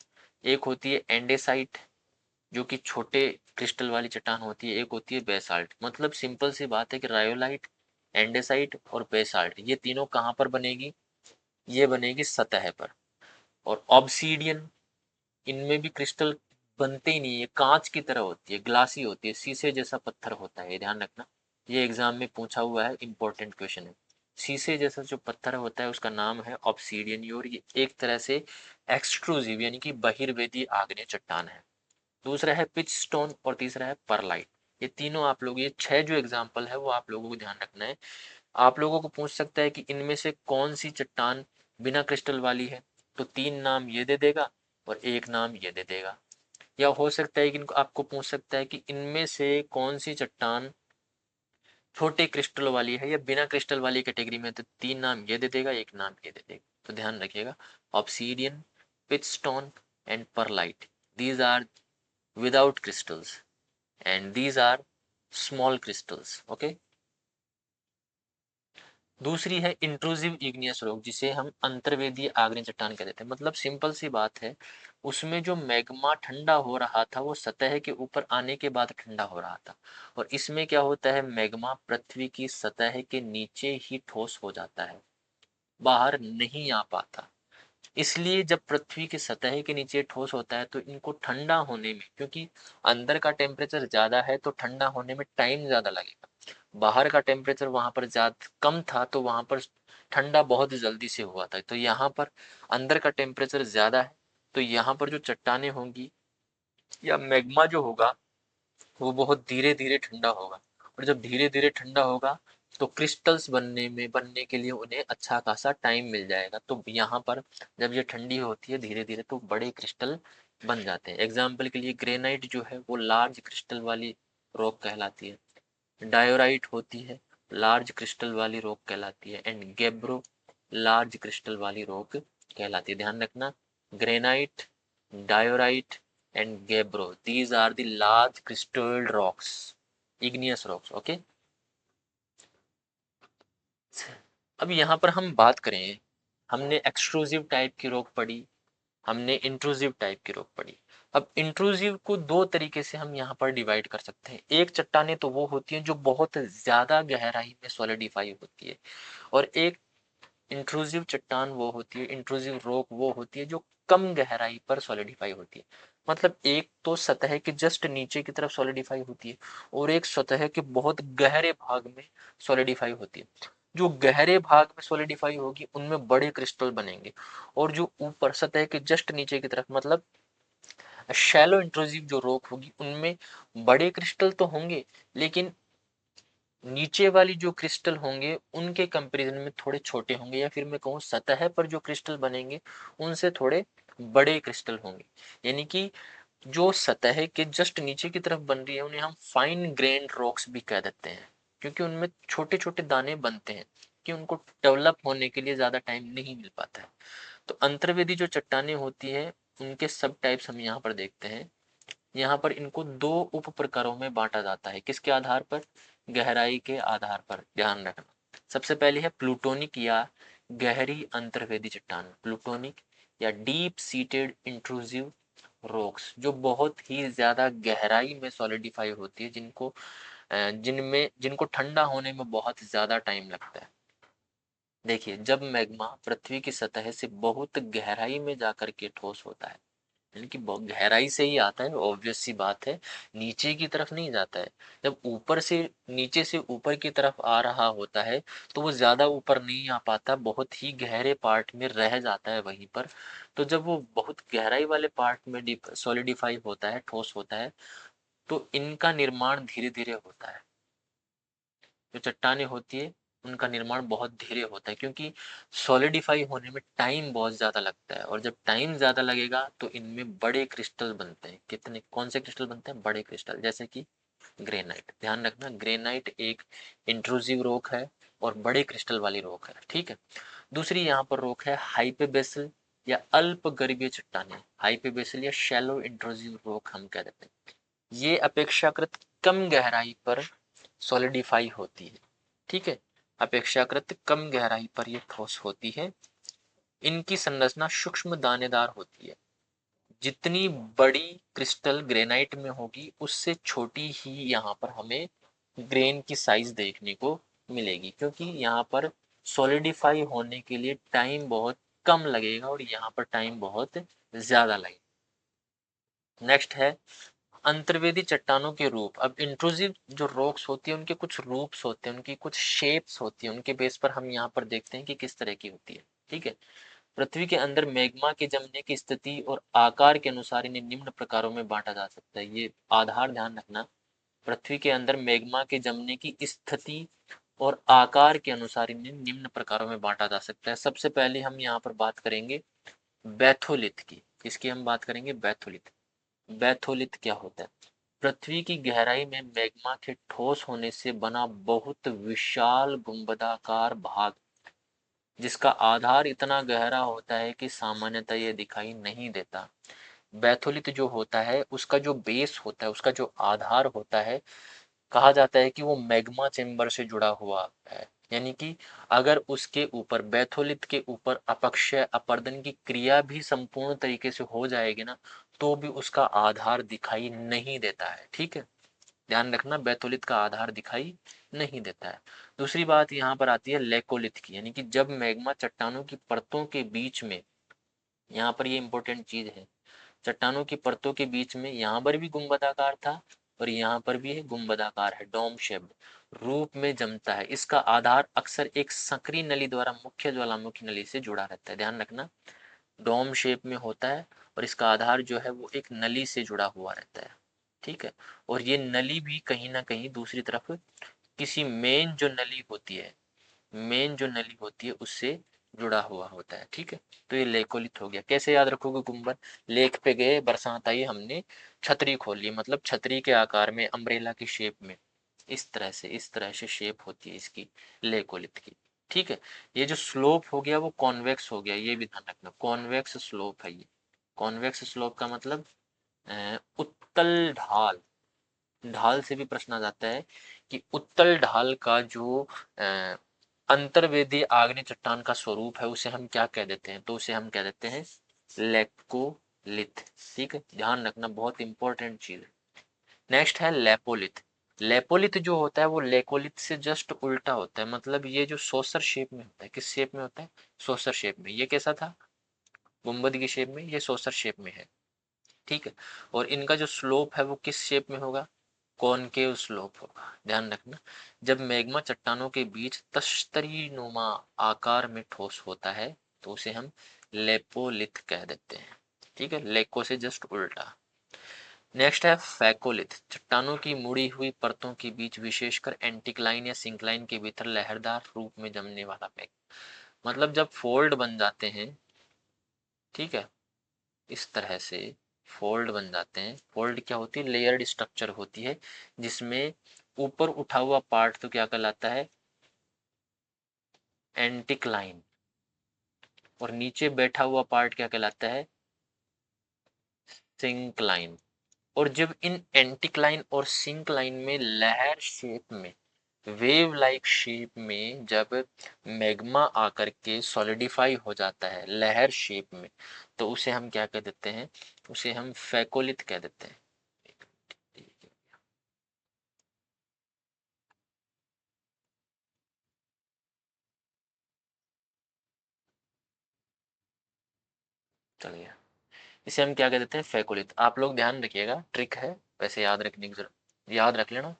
एक होती है एंडेसाइट जो कि छोटे क्रिस्टल वाली चट्टान होती है। एक होती है बेसाल्ट। मतलब सिंपल सी बात है कि रायोलाइट, एंडेसाइट और बेसाल्ट ये तीनों कहाँ पर बनेगी, ये बनेगी सतह पर। और ऑब्सीडियन, इनमें भी क्रिस्टल बनते ही नहीं है, कांच की तरह होती है, ग्लासी होती है, शीशे जैसा पत्थर होता है, ध्यान रखना। ये एग्जाम में पूछा हुआ है, इंपॉर्टेंट क्वेश्चन है। शीशे जैसा जो पत्थर होता है उसका नाम है ऑब्सीडियन, और ये एक तरह से एक्सट्रूसिव यानी कि बहिर्वेदी आग्नेय चट्टान है। दूसरा है पिच स्टोन और तीसरा है परलाइट। ये तीनों आप लोग, ये छह जो एग्जाम्पल है वो आप लोगों को ध्यान रखना है। आप लोगों को पूछ सकता है कि इनमें से कौन सी चट्टान बिना क्रिस्टल वाली है, तो तीन नाम ये दे देगा और एक नाम ये दे देगा। या हो सकता है कि इनको आपको पूछ सकता है कि इनमें से कौन सी चट्टान छोटे क्रिस्टल वाली है या बिना क्रिस्टल वाली कैटेगरी में, तो तीन नाम ये दे देगा, एक नाम ये दे देगा। तो ध्यान रखिएगा, obsidian, pitch stone and perlite, these are without crystals and these are small crystals, okay। दूसरी है इंट्रूसिव इग्नियस रॉक जिसे हम अंतर्वेदीय आग्नेय चट्टान कह देते हैं। मतलब सिंपल सी बात है, उसमें जो मैग्मा ठंडा हो रहा था वो सतह के ऊपर आने के बाद ठंडा हो रहा था, और इसमें क्या होता है, मैग्मा पृथ्वी की सतह के नीचे ही ठोस हो जाता है, बाहर नहीं आ पाता। इसलिए जब पृथ्वी की सतह के नीचे ठोस होता है तो इनको ठंडा होने में, क्योंकि अंदर का टेम्परेचर ज़्यादा है तो ठंडा होने में टाइम ज़्यादा लगेगा। बाहर का टेम्परेचर वहाँ पर ज़्यादा कम था तो वहाँ पर ठंडा बहुत जल्दी से हुआ था। तो यहाँ पर अंदर का टेम्परेचर ज़्यादा है तो यहाँ पर जो चट्टानें होंगी या मैग्मा जो होगा वो बहुत धीरे धीरे ठंडा होगा। और जब धीरे धीरे ठंडा होगा तो क्रिस्टल्स बनने के लिए उन्हें अच्छा खासा टाइम मिल जाएगा। तो यहाँ पर जब ये ठंडी होती है धीरे धीरे तो बड़े क्रिस्टल बन जाते हैं। एग्जाम्पल के लिए ग्रेनाइट जो है वो लार्ज क्रिस्टल वाली रॉक कहलाती है। डायोराइट होती है लार्ज क्रिस्टल वाली रॉक कहलाती है। एंड गेब्रो लार्ज क्रिस्टल वाली रॉक कहलाती है। ध्यान रखना, granite, diorite and gabbro, these are the large crystalled rocks, igneous rocks. okay, अब यहाँ पर हम बात करें, हमने एक्सट्रूसिव टाइप की रॉक पढ़ी, हमने इंट्रूसिव टाइप की रॉक पढ़ी। अब इंट्रूसिव को दो तरीके से हम यहाँ पर डिवाइड कर सकते हैं। एक चट्टानें तो वो होती हैं जो बहुत ज्यादा गहराई में सॉलिडिफाई होती है, और एक इंट्रूसिव चट्टान वो होती है, इंट्रूसिव रॉक वो होती है जो कम गहराई पर सॉलिडिफाई होती है। मतलब एक तो सतह के जस्ट नीचे की तरफ सॉलिडिफाई होती है और एक सतह के बहुत गहरे भाग में सॉलिडिफाई होती है। जो गहरे भाग में सॉलिडिफाई होगी उनमें बड़े क्रिस्टल बनेंगे, और जो ऊपर सतह के जस्ट नीचे की तरफ मतलब शैलो इंट्रूसिव जो रॉक होगी उनमें बड़े क्रिस्टल तो होंगे, लेकिन नीचे वाली जो क्रिस्टल होंगे उनके कंपैरिजन में थोड़े छोटे होंगे, या फिर मैं कहूँ सतह पर जो क्रिस्टल बनेंगे उनसे थोड़े बड़े क्रिस्टल होंगे। यानी कि जो सतह के जस्ट नीचे की तरफ बन रही है उन्हें हम फाइन ग्रेन्ड रॉक्स भी कह देते हैं, क्योंकि उनमें छोटे छोटे दाने बनते हैं कि उनको डेवलप होने के लिए ज्यादा टाइम नहीं मिल पाता है। तो अंतर्वेदी जो चट्टानें होती है उनके सब टाइप्स हम यहाँ पर देखते हैं। यहाँ पर इनको दो उप प्रकारों में बांटा जाता है। किसके आधार पर? गहराई के आधार पर। ध्यान रखना, सबसे पहले है प्लूटोनिक या गहरी अंतर्वेदी चट्टान, प्लूटोनिक या डीप सीटेड इंट्रूसिव रॉक्स, जो बहुत ही ज्यादा गहराई में सॉलिडिफाई होती है, जिनको ठंडा होने में बहुत ज्यादा टाइम लगता है। देखिए, जब मैग्मा पृथ्वी की सतह से बहुत गहराई में जाकर के ठोस होता है, यानी कि बहुत गहराई से ही आता है, ऑब्वियस सी बात है, नीचे की तरफ नहीं जाता है। जब ऊपर से नीचे से ऊपर की तरफ आ रहा होता है तो वो ज्यादा ऊपर नहीं आ पाता, बहुत ही गहरे पार्ट में रह जाता है वहीं पर। तो जब वो बहुत गहराई वाले पार्ट में सॉलिडिफाई होता है, ठोस होता है, तो इनका निर्माण धीरे धीरे होता है। जो चट्टानें होती है उनका निर्माण बहुत धीरे होता है, क्योंकि सॉलिडिफाई होने में टाइम बहुत ज्यादा लगता है, और जब टाइम ज्यादा लगेगा तो इनमें बड़े क्रिस्टल बनते हैं। कितने, कौन से क्रिस्टल बनते हैं? बड़े क्रिस्टल, जैसे कि ग्रेनाइट। ध्यान रखना, ग्रेनाइट एक इंट्रूसिव रॉक है और बड़े क्रिस्टल वाली रॉक है। ठीक है। दूसरी यहाँ पर रॉक है हाइपेबेसल या अल्पगर्भीय चट्टानें, हाइपेबेसल या शैलो इंट्रूसिव रॉक हम कह देते हैं। ये अपेक्षाकृत कम गहराई पर सॉलिडिफाई होती है। ठीक है, अपेक्षाकृत कम गहराई पर ये ठोस होती है। इनकी संरचना सूक्ष्म दानेदार होती है। जितनी बड़ी क्रिस्टल ग्रेनाइट में होगी उससे छोटी ही यहाँ पर हमें ग्रेन की साइज देखने को मिलेगी, क्योंकि यहाँ पर सॉलिडिफाई होने के लिए टाइम बहुत कम लगेगा और यहाँ पर टाइम बहुत ज्यादा लगेगा। नेक्स्ट है अंतर्वेदी चट्टानों के रूप। अब इंट्रूसिव जो रॉक्स होती है उनके कुछ रूप्स होते हैं, उनकी कुछ शेप्स होती है, उनके बेस पर हम यहाँ पर देखते हैं कि किस तरह की होती है। ठीक है। पृथ्वी के अंदर मैग्मा के जमने की स्थिति और आकार के अनुसार इन्हें निम्न प्रकारों में बांटा जा सकता है। ये आधार ध्यान रखना, पृथ्वी के अंदर मैग्मा के जमने की स्थिति और आकार के अनुसार इन्हें निम्न प्रकारों में बांटा जा सकता है। सबसे पहले हम यहाँ पर बात करेंगे बैथोलिथ की। किसकी हम बात करेंगे? बैथोलिथ। बैथोलिथ क्या होता है? पृथ्वी की गहराई में मैग्मा के ठोस होने से बना बहुत विशाल गुंबदाकार भाग, जिसका आधार इतना गहरा होता है कि सामान्यतः यह दिखाई नहीं देता। बैथोलिथ जो होता है उसका जो बेस होता है, उसका जो आधार होता है, कहा जाता है कि वो मैग्मा चेम्बर से जुड़ा हुआ है। यानी कि अगर उसके ऊपर, बैथोलिथ के ऊपर अपक्षय अपरदन की क्रिया भी संपूर्ण तरीके से हो जाएगी ना, तो भी उसका आधार दिखाई नहीं देता है। ठीक है, ध्यान रखना, बैथोलिथ का आधार दिखाई नहीं देता है। दूसरी बात यहाँ पर आती है लेकोलिथ की, यानी कि जब मैग्मा चट्टानों की परतों के बीच में यहाँ पर ये इंपॉर्टेंट चीज है, चट्टानों की परतों के बीच में यहाँ पर भी गुंबदाकार था और यहाँ पर भी है गुंबदाकार है, डोम शेप्ड रूप में जमता है। इसका आधार अक्सर एक संकरी नली द्वारा मुख्य ज्वालामुखी नली से जुड़ा रहता है, ध्यान रखना, डोम शेप में होता है और इसका आधार जो है वो एक नली से जुड़ा हुआ रहता है, ठीक है। और ये नली भी कहीं ना कहीं दूसरी तरफ किसी मेन जो नली होती है, मेन जो नली होती है उससे जुड़ा हुआ होता है, ठीक है। तो ये लेकोलिथ हो गया। कैसे याद रखोगे गुंबद? लेक पे गए, बरसात आई, हमने छतरी खोली, मतलब छतरी के आकार में, अम्ब्रेला की शेप में, इस तरह से शेप होती है इसकी, लेकोलिथ की, ठीक है। ये जो स्लोप हो गया वो कॉन्वेक्स हो गया, ये भी ध्यान रखना, कॉन्वेक्स स्लोप है ये। कॉन्वेक्स स्लोप का मतलब उत्तल ढाल, ढाल से भी प्रश्न आ जाता है कि उत्तल ढाल का जो अंतर्वेदी आग्नेय चट्टान का स्वरूप है उसे हम क्या कह देते हैं? तो उसे हम कह देते हैं लेकोलिथ, ठीक है, ध्यान रखना, बहुत इंपॉर्टेंट चीज है। नेक्स्ट है लेपोलिथ। लेपोलिथ जो होता है वो लेकोलिथ से जस्ट उल्टा होता है, मतलब ये जो सोसर शेप में होता है, किस शेप में होता है? सोसर शेप में। ये कैसा था? गुंबद की शेप में, ये सोसर शेप में है, ठीक है। और इनका जो स्लोप है वो किस शेप में होगा? कॉनकेव स्लोप होगा, ध्यान रखना। जब मैग्मा चट्टानों के बीच तश्तरी नुमा आकार में ठोस होता है तो उसे हम लेपोलिथ कह देते हैं, ठीक है, लेको से जस्ट उल्टा। नेक्स्ट है फैकोलिथ। चट्टानों की मुड़ी हुई परतों के बीच, विशेषकर एंटिक्लाइन या सिंक्लाइन के भीतर लहरदार रूप में जमने वाला मैग, मतलब जब फोल्ड बन जाते हैं, ठीक है, इस तरह से फोल्ड बन जाते हैं। फोल्ड क्या होती है? लेयर्ड स्ट्रक्चर होती है जिसमें ऊपर उठा हुआ पार्ट तो क्या कहलाता है? एंटिक्लाइन, और नीचे बैठा हुआ पार्ट क्या कहलाता है? सिंक्लाइन। और जब इन एंटिक्लाइन और सिंक्लाइन में लहर शेप में, वेव लाइक शेप में जब मैग्मा आकर के सॉलिडिफाई हो जाता है लहर शेप में, तो उसे हम क्या कह देते हैं? उसे हम फैकोलिथ कह देते हैं। चलिए, इसे हम क्या कह देते हैं? फैकोलिथ। आप लोग ध्यान रखिएगा, ट्रिक है, वैसे याद रखने की जरूरत, याद रख लेना,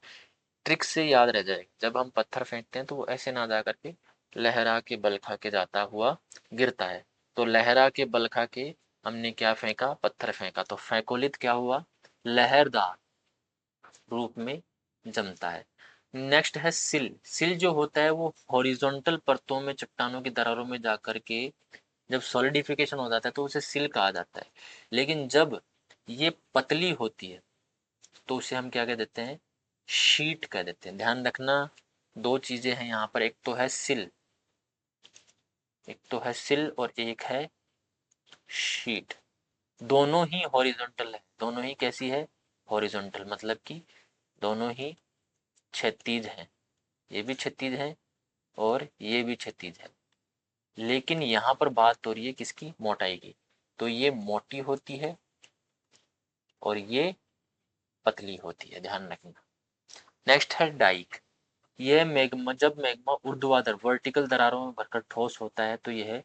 ट्रिक से याद रह जाएगा। जब हम पत्थर फेंकते हैं तो वो ऐसे ना जा करके लहरा के बल खा के जाता हुआ गिरता है, तो लहरा के बल खा के हमने क्या फेंका? पत्थर फेंका, तो फैकोलिथ क्या हुआ? लहरदार रूप में जमता है। नेक्स्ट है सिल। सिल जो होता है वो हॉरिजॉन्टल परतों में, चट्टानों की दरारों में जाकर के जब सॉलिडिफिकेशन हो जाता है तो उसे सिल कहा जाता है। लेकिन जब ये पतली होती है तो उसे हम क्या कह देते हैं? शीट कह देते हैं। ध्यान रखना, दो चीजें हैं यहाँ पर, एक तो है सिल, एक तो है सिल और एक है शीट। दोनों ही हॉरिजॉन्टल है, दोनों ही कैसी है? हॉरिजॉन्टल, मतलब कि दोनों ही क्षैतिज हैं, ये भी क्षैतिज है और ये भी क्षैतिज है। लेकिन यहाँ पर बात हो रही है किसकी? मोटाई की। तो ये मोटी होती है और ये पतली होती है, ध्यान रखना। नेक्स्ट है डाइक। यह मैग्मा, जब मैग्मा ऊर्ध्वाधर वर्टिकल दरारों में भरकर ठोस होता है तो यह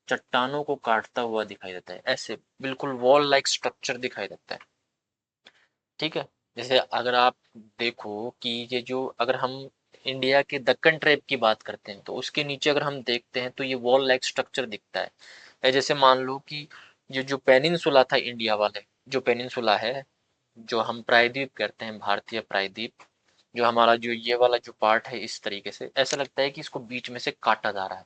चट्टानों को काटता हुआ दिखाई देता है, ऐसे बिल्कुल वॉल लाइक स्ट्रक्चर दिखाई देता है, ठीक है। जैसे अगर आप देखो कि ये जो, अगर हम इंडिया के दक्कन ट्रैप की बात करते हैं तो उसके नीचे अगर हम देखते हैं तो ये वॉल लाइक स्ट्रक्चर दिखता है। जैसे मान लो कि ये जो पेनिनसुला था इंडिया वाले, जो पेनिनसुला है, जो हम प्रायद्वीप कहते हैं, भारतीय प्रायद्वीप, जो हमारा जो ये वाला जो पार्ट है, इस तरीके से ऐसा लगता है कि इसको बीच में से काटा जा रहा है,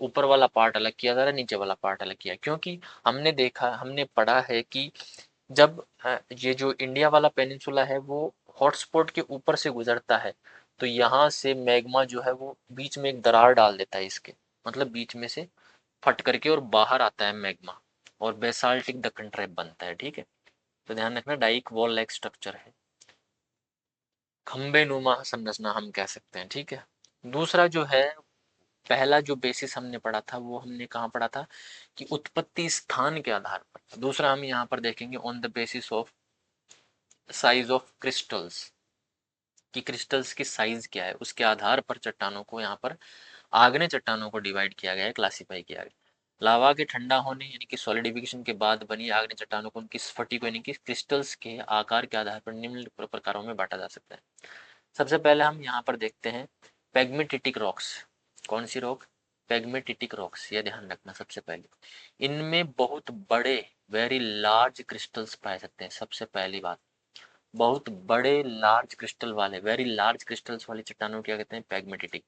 ऊपर वाला पार्ट अलग किया जा रहा है, नीचे वाला पार्ट अलग किया, क्योंकि हमने देखा, हमने पढ़ा है कि जब ये जो इंडिया वाला पेनिनसुला है वो हॉटस्पॉट के ऊपर से गुजरता है तो यहाँ से मैग्मा जो है वो बीच में एक दरार डाल देता है इसके, मतलब बीच में से फट करके और बाहर आता है मैग्मा और बेसाल्टिक दक्कन ट्रैप बनता है, ठीक है। तो ध्यान रखना, डाइक वॉल लाइक स्ट्रक्चर है, खंबे नुमा संरचना हम कह सकते हैं, ठीक है। दूसरा जो है, पहला जो बेसिस हमने पढ़ा था वो हमने कहाँ पढ़ा था? कि उत्पत्ति स्थान के आधार पर। दूसरा हम यहाँ पर देखेंगे on the basis of size of crystals, कि क्रिस्टल्स की साइज क्या है, उसके आधार पर चट्टानों को यहाँ पर आग्नेय चट्टानों को डिवाइड किया गया है, क्लासिफाई किया गया। लावा के ठंडा होने यानी कि सॉलिडिफिकेशन के बाद बनी आग्नेय चट्टानों को उनकी स्फटिकों यानी कि क्रिस्टल्स के आकार के आधार पर निम्न प्रकारों में बांटा जा सकता है। सबसे पहले हम यहाँ पर देखते हैं पेग्मेटिटिक रॉक्स। कौन सी रॉक? पेग्मेटिटिक रॉक्स, ये ध्यान रखना सबसे पहले। इनमें बहुत बड़े वेरी लार्ज क्रिस्टल्स पाए जाते हैं। सबसे पहली बात, बहुत बड़े लार्ज क्रिस्टल वाले वेरी लार्ज क्रिस्टल्स वाली चट्टानों को क्या कहते हैं? पेग्मेटिटिक।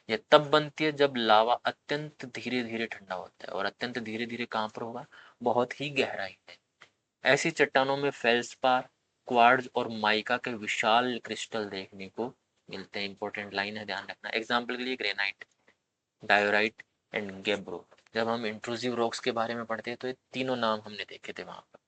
ये तब बनती है जब लावा अत्यंत धीरे धीरे ठंडा होता है, और अत्यंत धीरे धीरे कहाँ पर होगा? बहुत ही गहराई में। ऐसी चट्टानों में फेल्सपार, क्वार्ट्ज और माइका के विशाल क्रिस्टल देखने को मिलते हैं। इंपॉर्टेंट लाइन है, ध्यान रखना। एग्जाम्पल के लिए ग्रेनाइट, डायोराइट एंड गेब्रो। जब हम इंट्रूसिव रॉक्स के बारे में पढ़ते हैं तो ये तीनों नाम हमने देखे थे वहां पर।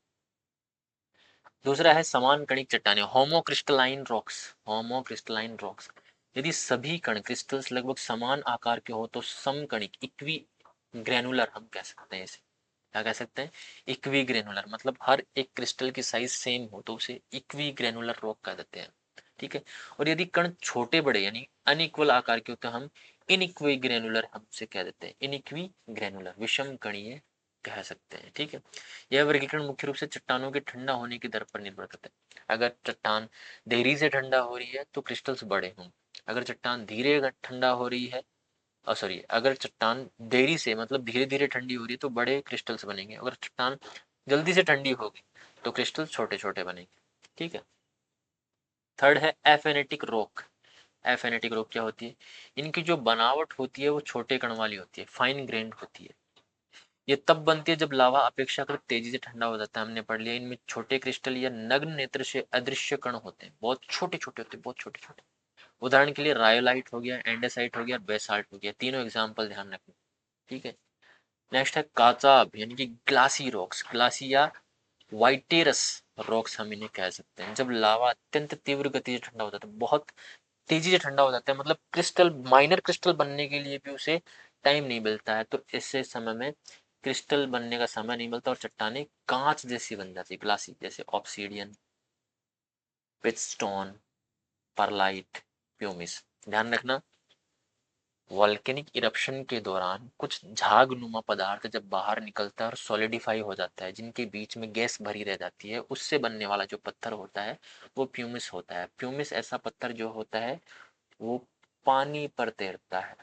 दूसरा है समान कणिक चट्टानें, होमोक्रिस्टलाइन रॉक्स। होमोक्रिस्टलाइन रॉक्स, यदि सभी कण क्रिस्टल्स लगभग समान आकार के हो तो समकणिक, इक्वी ग्रेनुलर हम कह सकते हैं इसे। क्या कह सकते हैं? इक्वी ग्रेनुलर, मतलब हर एक क्रिस्टल की साइज सेम हो तो उसे इक्वी ग्रेनुलर रॉक कह देते हैं। ठीक है। और यदि कण छोटे बड़े यानी अनइक्वल आकार के हो तो हम इनइक्वी ग्रेनुलर हमसे कह देते हैं। इनइक्वी ग्रेनुलर, विषम कणीय कह सकते हैं। ठीक है। यह वर्गीकरण मुख्य रूप से चट्टानों के ठंडा होने की दर पर निर्भर करता है। अगर चट्टान देरी से ठंडा हो रही है तो क्रिस्टल्स बड़े होंगे। अगर चट्टान धीरे ठंडा हो रही है, सॉरी, अगर चट्टान देरी से मतलब धीरे धीरे ठंडी हो रही है तो बड़े क्रिस्टल्स बनेंगे। अगर चट्टान जल्दी से ठंडी होगी तो क्रिस्टल छोटे छोटे बनेंगे। ठीक है। थर्ड है एफेनेटिक रॉक। एफेनेटिक रॉक क्या होती है? इनकी जो बनावट होती है वो छोटे कण वाली होती है, फाइन ग्रेन्ड होती है। ये तब बनती है जब लावा अपेक्षाकृत तेजी से ठंडा हो जाता है। हमने पढ़ लिया, इनमें छोटे क्रिस्टल या नग्न नेत्र से अदृश्य कण होते हैं, बहुत छोटे छोटे होते हैं, बहुत छोटे छोटे। उदाहरण के लिए रायोलाइट हो गया, एंडेसाइट हो गया, बेसाल्ट हो गया। तीनों एग्जाम्पल ध्यान रखना। ठीक है। नेक्स्ट है काचाब यानी कि ग्लासी रॉक्स। ग्लासी या वाइटेरस रॉक्स हम इन्हें कह सकते हैं। जब लावा अत्यंत तीव्र गति से ठंडा हो जाता है, बहुत तेजी से ठंडा हो जाता है, मतलब क्रिस्टल, माइनर क्रिस्टल बनने के लिए भी उसे टाइम नहीं मिलता है, तो ऐसे समय में क्रिस्टल बनने का समय नहीं मिलता और चट्टाने कांच जैसी बन जाती है, ग्लासी, जैसे ऑब्सीडियन, पिटस्टोन, परलाइट, प्यूमिस। ध्यान रखना, वॉल्केनिक इरप्शन के दौरान कुछ झाग नुमा पदार्थ जब बाहर निकलता है और सॉलिडिफाई हो जाता है, जिनके बीच में गैस भरी रह जाती है, उससे बनने वाला जो पत्थर होता है वो प्यूमिस होता है। प्यूमिस ऐसा पत्थर जो होता है वो पानी पर तैरता है,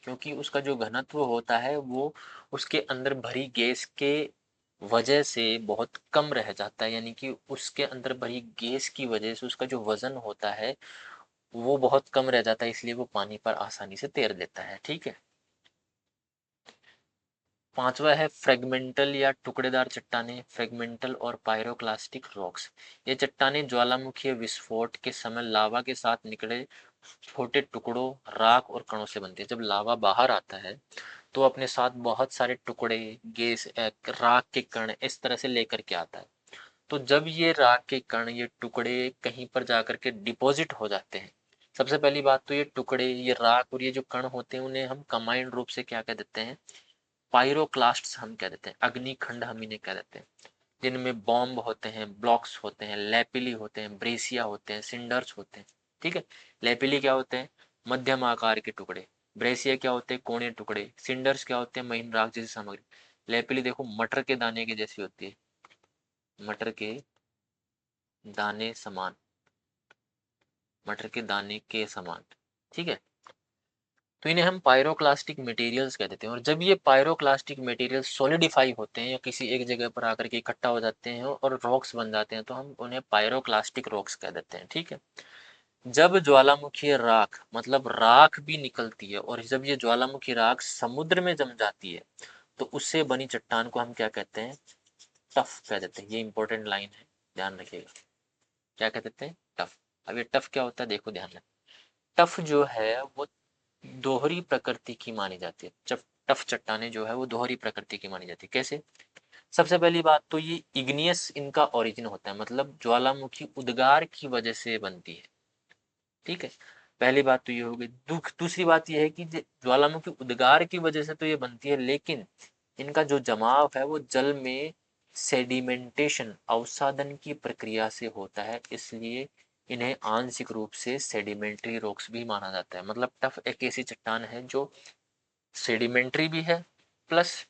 क्योंकि उसका जो घनत्व होता है वो उसके अंदर भरी गैस के वजह से बहुत कम रह जाता है। यानी कि उसके अंदर भरी गैस की वजह से उसका जो वजन होता है वो बहुत कम रह जाता है, इसलिए वो पानी पर आसानी से तैर लेता है। ठीक है। पांचवा है फ्रेगमेंटल या टुकड़ेदार चट्टानें, फ्रेगमेंटल और पायरोक्लास्टिक रॉक्स। ये चट्टानें ज्वालामुखीय विस्फोट के समय लावा के साथ निकले छोटे टुकड़ों, राख और कणों से बनती है। जब लावा बाहर आता है तो अपने साथ बहुत सारे टुकड़े, गैस, राख के कण इस तरह से लेकर के आता है। तो जब ये राख के कण, ये टुकड़े कहीं पर जाकर के डिपॉजिट हो जाते हैं, सबसे पहली बात तो ये टुकड़े, ये राख और ये जो कण होते हैं उन्हें हम कंबाइंड रूप से क्या कह देते हैं? पायरोक्लास्ट्स हम कह देते हैं, अग्निखंड हम इन्हें कह देते हैं। जिनमें बॉम्ब होते हैं, ब्लॉक्स होते हैं, लेपिली होते हैं, ब्रेसिया होते हैं, सिंडर्स होते हैं। ठीक है। लेपिली क्या होते हैं? मध्यम आकार के टुकड़े। ब्रेसिया क्या होते हैं? कोने टुकड़े। सिंडर्स क्या होते हैं? महीन राख जैसी सामग्री। लेपिली देखो मटर के दाने की जैसी होती है, मटर के दाने समान, मटर के दाने के समान। ठीक है। तो इन्हें हम पायरोक्लास्टिक मटेरियल्स कह देते हैं। और जब ये पायरोक्लास्टिक मटेरियल सॉलिडिफाई होते हैं या किसी एक जगह पर आकर के इकट्ठा हो जाते हैं और रॉक्स बन जाते हैं तो हम उन्हें पायरोक्लास्टिक रॉक्स कह देते हैं। ठीक है। जब ज्वालामुखी राख, मतलब राख भी निकलती है, और जब ये ज्वालामुखी राख समुद्र में जम जाती है तो उससे बनी चट्टान को हम क्या कहते हैं? टफ कह देते हैं। ये इंपॉर्टेंट लाइन है, ध्यान रखिएगा। क्या कह देते हैं? टफ। अब ये टफ क्या होता है, देखो ध्यान रखें। टफ जो है वो दोहरी प्रकृति की मानी जाती है। जब टफ चट्टाने जो है वो दोहरी प्रकृति की मानी जाती है। कैसे? सबसे पहली बात तो ये इग्नियस इनका ओरिजिन होता है, मतलब ज्वालामुखी उद्गार की वजह से बनती है। ठीक है। पहली बात तो ये हो गई। दूसरी बात ये है कि ज्वालामुखी उद्गार की वजह से तो ये बनती है, लेकिन इनका जो जमाव है वो जल में सेडिमेंटेशन, अवसादन की प्रक्रिया से होता है, इसलिए इन्हें आंशिक रूप से सेडिमेंट्री रॉक्स भी माना जाता है। मतलब टफ एक ऐसी चट्टान है जो सेडिमेंट्री भी है प्लस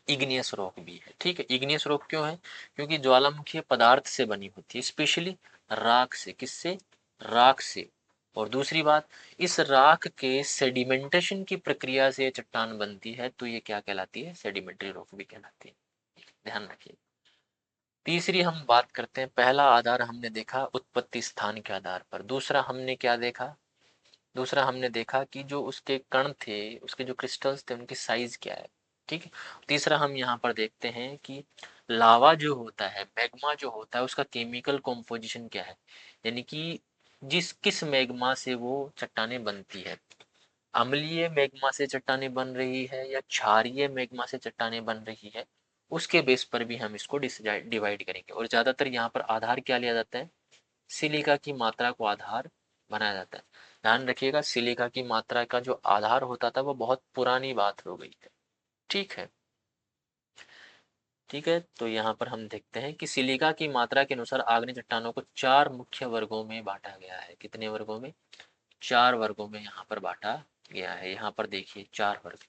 इग्नियस रॉक भी है। ठीक है, इग्नियस रॉक क्यों है? क्योंकि ज्वालामुखी पदार्थ से बनी होती है, स्पेशली राख से। किससे? राख से। और दूसरी बात, इस राख के सेडिमेंटेशन की प्रक्रिया से चट्टान बनती है, तो ये क्या कहलाती है? सेडिमेंट्री रॉक भी कहलाती है। ध्यान रखिए। तीसरी हम बात करते हैं, पहला आधार हमने देखा उत्पत्ति स्थान के आधार पर। दूसरा हमने क्या देखा? दूसरा हमने देखा कि जो उसके कण थे, उसके जो क्रिस्टल्स थे, उनकी साइज क्या है। ठीक है। तीसरा हम यहाँ पर देखते हैं कि लावा जो होता है, मैग्मा जो होता है, उसका केमिकल कॉम्पोजिशन क्या है, यानी कि किस मैग्मा से वो चट्टानें बनती है। अम्लीय मैग्मा से चट्टानें बन रही है या क्षारीय मैग्मा से चट्टानें बन रही है, उसके बेस पर भी हम इसको डिवाइड करेंगे। और ज्यादातर यहाँ पर आधार क्या लिया जाता है? सिलिका की मात्रा को आधार बनाया जाता है। ध्यान रखिएगा, सिलिका की मात्रा का जो आधार होता था वो बहुत पुरानी बात हो गई है। ठीक है। ठीक है, तो यहाँ पर हम देखते हैं कि सिलिका की मात्रा के अनुसार आग्नेय चट्टानों को 4 मुख्य वर्गों में बांटा गया है। कितने वर्गों में? 4 वर्गों में यहाँ पर बांटा गया है। यहाँ पर देखिए 4 वर्ग।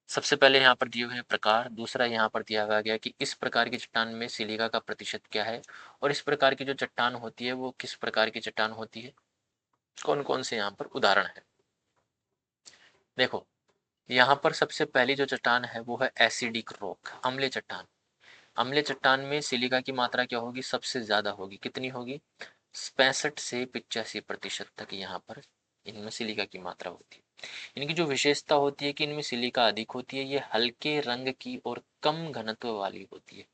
सबसे पहले यहाँ पर दिए हुए हैं प्रकार। दूसरा यहाँ पर दिया गया कि इस प्रकार की चट्टान में सिलिका का प्रतिशत क्या है, और इस प्रकार की जो चट्टान होती है वो किस प्रकार की चट्टान होती है, कौन कौन से यहाँ पर उदाहरण है। देखो, यहाँ पर सबसे पहली जो चट्टान है वो है एसिडिक रॉक, अम्लीय चट्टान। अम्लीय चट्टान में सिलिका की मात्रा क्या होगी? सबसे ज्यादा होगी। कितनी होगी? 65 से 85% तक यहाँ पर इनमें सिलिका की मात्रा होती है। इनकी जो विशेषता होती है कि इनमें सिलिका अधिक होती है, ये हल्के रंग की और कम घनत्व वाली होती है।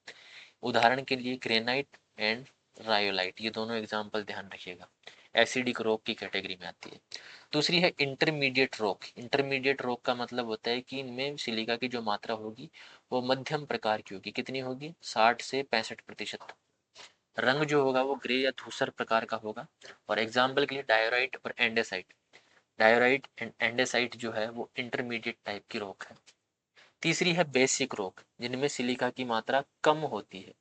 उदाहरण के लिए ग्रेनाइट एंड रायोलाइट, ये दोनों एग्जाम्पल ध्यान रखिएगा, एसिडिक रॉक की कैटेगरी में आती है। दूसरी है इंटरमीडिएट रॉक। इंटरमीडिएट रॉक का मतलब होता है कि इनमें सिलिका की जो मात्रा होगी वो मध्यम प्रकार की होगी। कितनी होगी? 60 से 65%। रंग जो होगा वो ग्रे या धूसर प्रकार का होगा। और एग्जाम्पल के लिए डायोराइट और एंडेसाइट। डायोराइट एंड एंडेसाइट जो है वो इंटरमीडिएट टाइप की रॉक है। तीसरी है बेसिक रॉक, जिनमें सिलिका की मात्रा कम होती है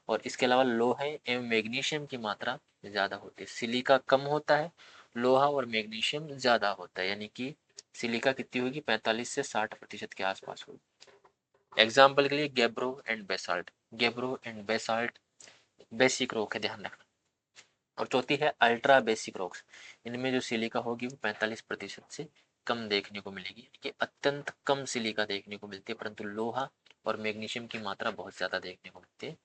और इसके अलावा लोहे एवं मैग्नीशियम की मात्रा ज्यादा होती है। सिलिका कम होता है, लोहा और मैग्नीशियम ज्यादा होता है, यानी कि सिलिका कितनी होगी? 45 से 60% के आसपास होगी। एग्जाम्पल के लिए gabbro and basalt. Gabbro and basalt basic rock है, ध्यान रखना। और चौथी है अल्ट्रा बेसिक रॉक्स। इनमें जो सिलिका होगी वो 45% से कम देखने को मिलेगी, कि अत्यंत कम सिलिका देखने को मिलती है, परंतु लोहा और मैग्नीशियम की मात्रा बहुत ज्यादा देखने को मिलती है।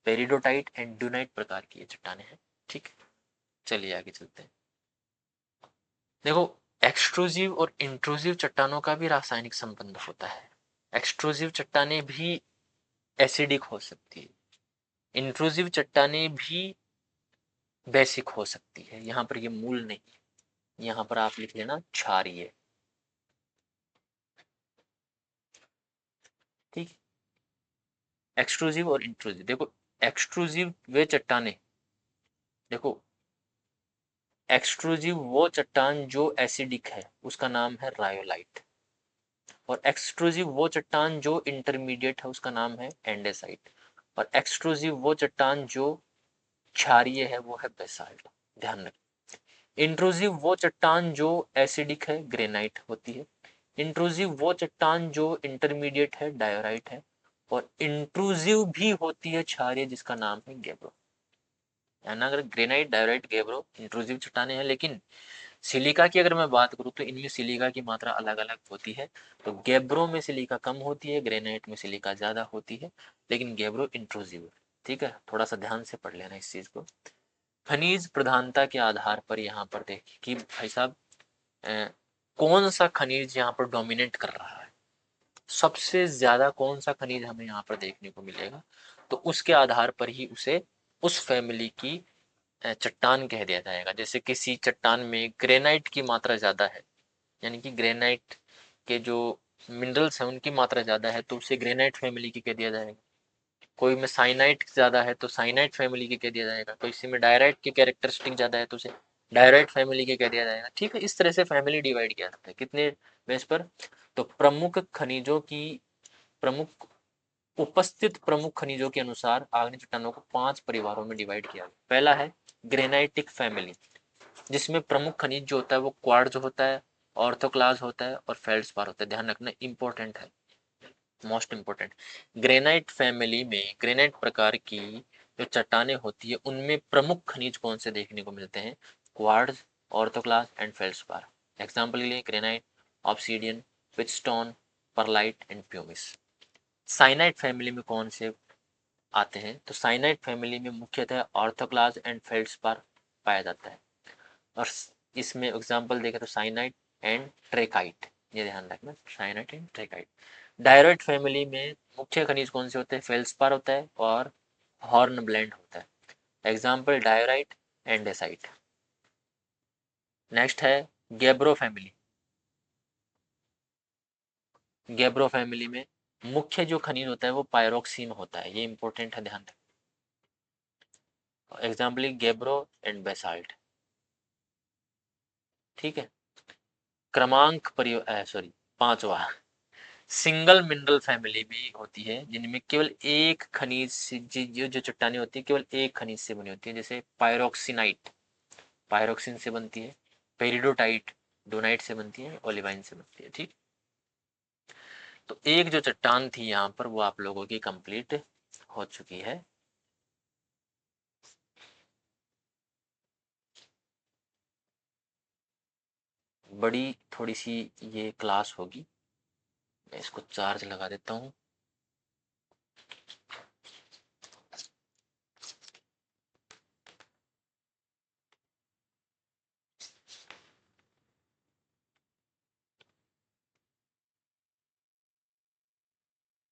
पेरिडोटाइट एंड ड्यूनाइट प्रकार की ये चट्टानें हैं। ठीक, चलिए आगे चलते हैं। देखो, एक्सट्रूसिव और इंट्रूसिव चट्टानों का भी रासायनिक संबंध होता है। एक्सट्रूसिव चट्टानें भी एसिडिक हो सकती है, इंट्रूसिव चट्टानें भी बेसिक हो सकती है। यहाँ पर ये मूल नहीं, यहाँ पर आप लिख लेना क्षारीय। ठीक, एक्सट्रूसिव और इंट्रूसिव। देखो, एक्सट्रूसिव वे चट्टानें, देखो एक्सट्रूसिव वो चट्टान जो एसिडिक है उसका नाम है रायोलाइट, और एक्सट्रूसिव वो चट्टान जो इंटरमीडिएट है उसका नाम है एंडेसाइट, और एक्सट्रूसिव वो चट्टान जो क्षारीय है वो है बेसाल्ट। ध्यान रखें। इंट्रूसिव वो चट्टान जो एसिडिक है ग्रेनाइट होती है। इंट्रूसिव वो चट्टान जो इंटरमीडिएट है डायोराइट है। और इंट्रूसिव भी होती है क्षारीय, जिसका नाम है गेब्रो। है ना, अगर ग्रेनाइट डायोराइट गेब्रो इंट्रूसिव चट्टाने हैं, लेकिन सिलिका की अगर मैं बात करूं तो इनमें सिलिका की मात्रा अलग अलग होती है। तो गेब्रो में सिलिका कम होती है, ग्रेनाइट में सिलिका ज्यादा होती है, लेकिन गेब्रो इंट्रूसिव है। ठीक है, थोड़ा सा ध्यान से पढ़ लेना इस चीज को। खनिज प्रधानता के आधार पर यहाँ पर देखिए कि भाई साहब कौन सा खनिज यहाँ पर डोमिनेट कर रहा है, सबसे ज्यादा कौन सा खनिज हमें यहाँ पर देखने को मिलेगा, तो उसके आधार पर ही उसे उस फैमिली की चट्टान कह दिया जाएगा। जैसे किसी चट्टान में ग्रेनाइट की मात्रा ज्यादा है, यानी कि ग्रेनाइट के जो मिनरल्स हैं उनकी मात्रा ज्यादा है, तो उसे ग्रेनाइट फैमिली की कह दिया जाएगा। कोई में साइनाइट ज्यादा है तो साइनाइट फैमिली की कह दिया जाएगा। कोई इसी में डायराइट के कैरेक्टरिस्टिक ज्यादा है तो उसे डायराइट फैमिली के कह दिया जाएगा। ठीक है, इस तरह से फैमिली डिवाइड किया जाता है। कितने बेस पर? तो प्रमुख खनिजों की प्रमुख उपस्थित प्रमुख खनिजों के अनुसार आग्नेय चट्टानों को 5 परिवारों में डिवाइड किया गया। पहला है ग्रेनाइटिक फैमिली, जिसमें प्रमुख खनिज जो होता है वो क्वार्ट्ज होता है, ऑर्थोक्लास होता है और फेल्ड्स्पार होता है। ध्यान रखना, इंपॉर्टेंट है, मोस्ट इम्पोर्टेंट। ग्रेनाइट फैमिली में, ग्रेनाइट प्रकार की जो चट्टानें होती है उनमें प्रमुख खनिज कौन से देखने को मिलते हैं? Quartz, orthoclase and feldspar. Example के लिए granite, obsidian, whetstone, perlite and pumice. Syenite family में कौन से आते हैं? तो साइनाइट फैमिली में मुख्यतः ऑर्थोक्लास एंड फेल्ड्स्पार पाया जाता है। और इसमें एग्जाम्पल देखें तो साइनाइट एंड ट्रेकाइट, ये ध्यान रखना, साइनाइट एंड ट्रेकाइट। डायराइट फैमिली में मुख्य खनिज कौन से होते हैं? फेल्स्पार होता है और हॉर्न ब्लेंड होता है। Example diorite and डेसाइट। नेक्स्ट है गैब्रो फैमिली। गैब्रो फैमिली में मुख्य जो खनिज होता है वो पायरोक्सिन होता है, ये इंपॉर्टेंट है, ध्यान रखें। Example gabbro and basalt. ठीक है। क्रमांक सॉरी, पांचवा, सिंगल मिनरल फैमिली भी होती है जिनमें केवल एक खनिज से जो चट्टानें होती है केवल एक खनिज से बनी होती है। जैसे पायरोक्सिनाइट, पायरोक्सिन से बनती है। पेरिडोटाइट डोनाइट से बनती है। ओलिवाइन से बनती है। ठीक। तो एक जो चट्टान थी यहाँ पर वो आप लोगों की कंप्लीट हो चुकी है। बड़ी थोड़ी सी ये क्लास होगी, मैं इसको चार्ज लगा देता हूँ।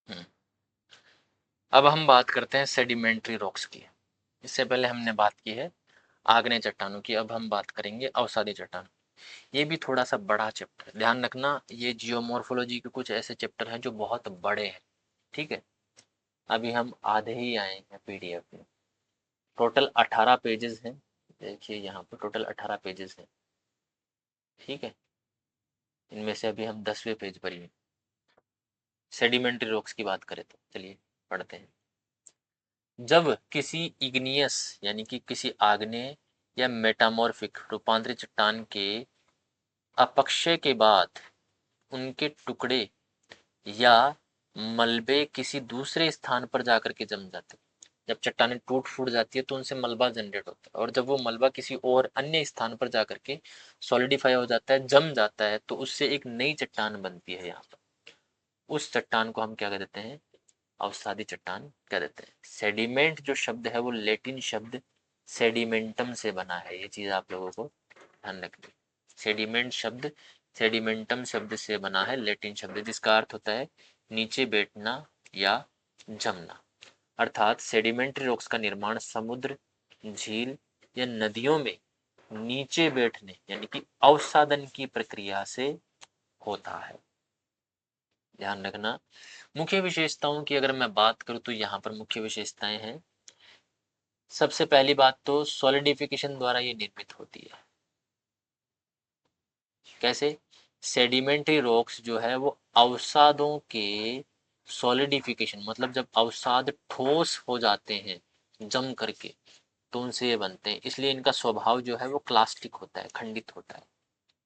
हम्म, अब हम बात करते हैं सेडिमेंट्री रॉक्स की। इससे पहले हमने बात की है आग्नेय चट्टानों की, अब हम बात करेंगे अवसादी चट्टान। ये भी थोड़ा सा बड़ा चैप्टर, ध्यान रखना, ये जियोमॉर्फोलॉजी के कुछ ऐसे चैप्टर हैं जो बहुत बड़े हैं। ठीक है। अभी हम आधे ही आए हैं पीडीएफ में। टोटल 18 पेजेस हैं। देखिए यहाँ पर टोटल 18 पेजेस हैं। ठीक है। इनमें से अभी हम 10वें पेज पर ही हैं। सेडिमेंट्री रॉक्स की बात करें तो चलिए पढ़ते हैं। जब किसी इग्नियस यानी कि किसी आग्नेय या मेटामॉर्फिक रूपांतरित चट्टान के अपक्षय के बाद उनके टुकड़े या मलबे किसी दूसरे स्थान पर जाकर के जम जाते हैं। जब चट्टानें टूट फूट जाती है तो उनसे मलबा जनरेट होता है, और जब वो मलबा किसी और अन्य स्थान पर जाकर के सॉलिडिफाई हो जाता है, जम जाता है, तो उससे एक नई चट्टान बनती है। यहाँ पर उस चट्टान को हम क्या कह देते हैं? अवसादी चट्टान कह देते हैं। सेडिमेंट जो शब्द है वो लैटिन शब्द सेडिमेंटम से बना है, ये चीज आप लोगों को ध्यान रखनी। सेडिमेंट शब्द सेडिमेंटम शब्द से बना है, लैटिन शब्द, जिसका अर्थ होता है नीचे बैठना या जमना। अर्थात सेडिमेंट्री रॉक्स का निर्माण समुद्र, झील या नदियों में नीचे बैठने यानी कि अवसादन की प्रक्रिया से होता है। ध्यान रखना। मुख्य विशेषताओं की अगर मैं बात करूं तो यहाँ पर मुख्य विशेषताएं हैं। सबसे पहली बात तो सॉलिडिफिकेशन द्वारा ये निर्मित होती है। कैसे? सेडिमेंट्री रॉक्स जो है वो अवसादों के सॉलिडिफिकेशन, मतलब जब अवसाद ठोस हो जाते हैं जम करके, तो उनसे ये बनते हैं। इसलिए इनका स्वभाव जो है वो क्लास्टिक होता है, खंडित होता है,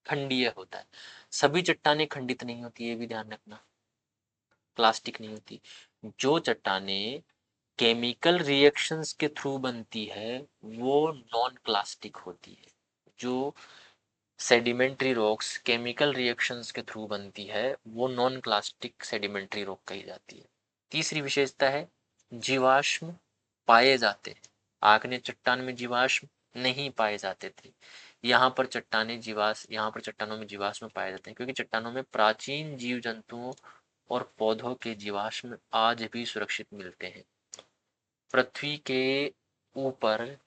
खंडीय होता है। सभी चट्टानें खंडित नहीं होती, ये भी ध्यान रखना, प्लास्टिक नहीं होती। जो चट्टानें केमिकल रिएक्शंस के थ्रू बनती है वो नॉन प्लास्टिक होती है। जो सेडिमेंट्री रॉक्स केमिकल रिएक्शंस के थ्रू बनती है वो नॉन प्लास्टिक सेडिमेंट्री रॉक कही जाती है। तीसरी विशेषता है जीवाश्म पाए जाते हैं। आग्नेय चट्टान में जीवाश्म नहीं पाए जाते थे। यहाँ पर चट्टानों में जीवाश्म पाए जाते हैं क्योंकि चट्टानों में प्राचीन जीव जंतुओं और पौधों के जीवाश्म आज भी सुरक्षित मिलते हैं। पृथ्वी के ऊपर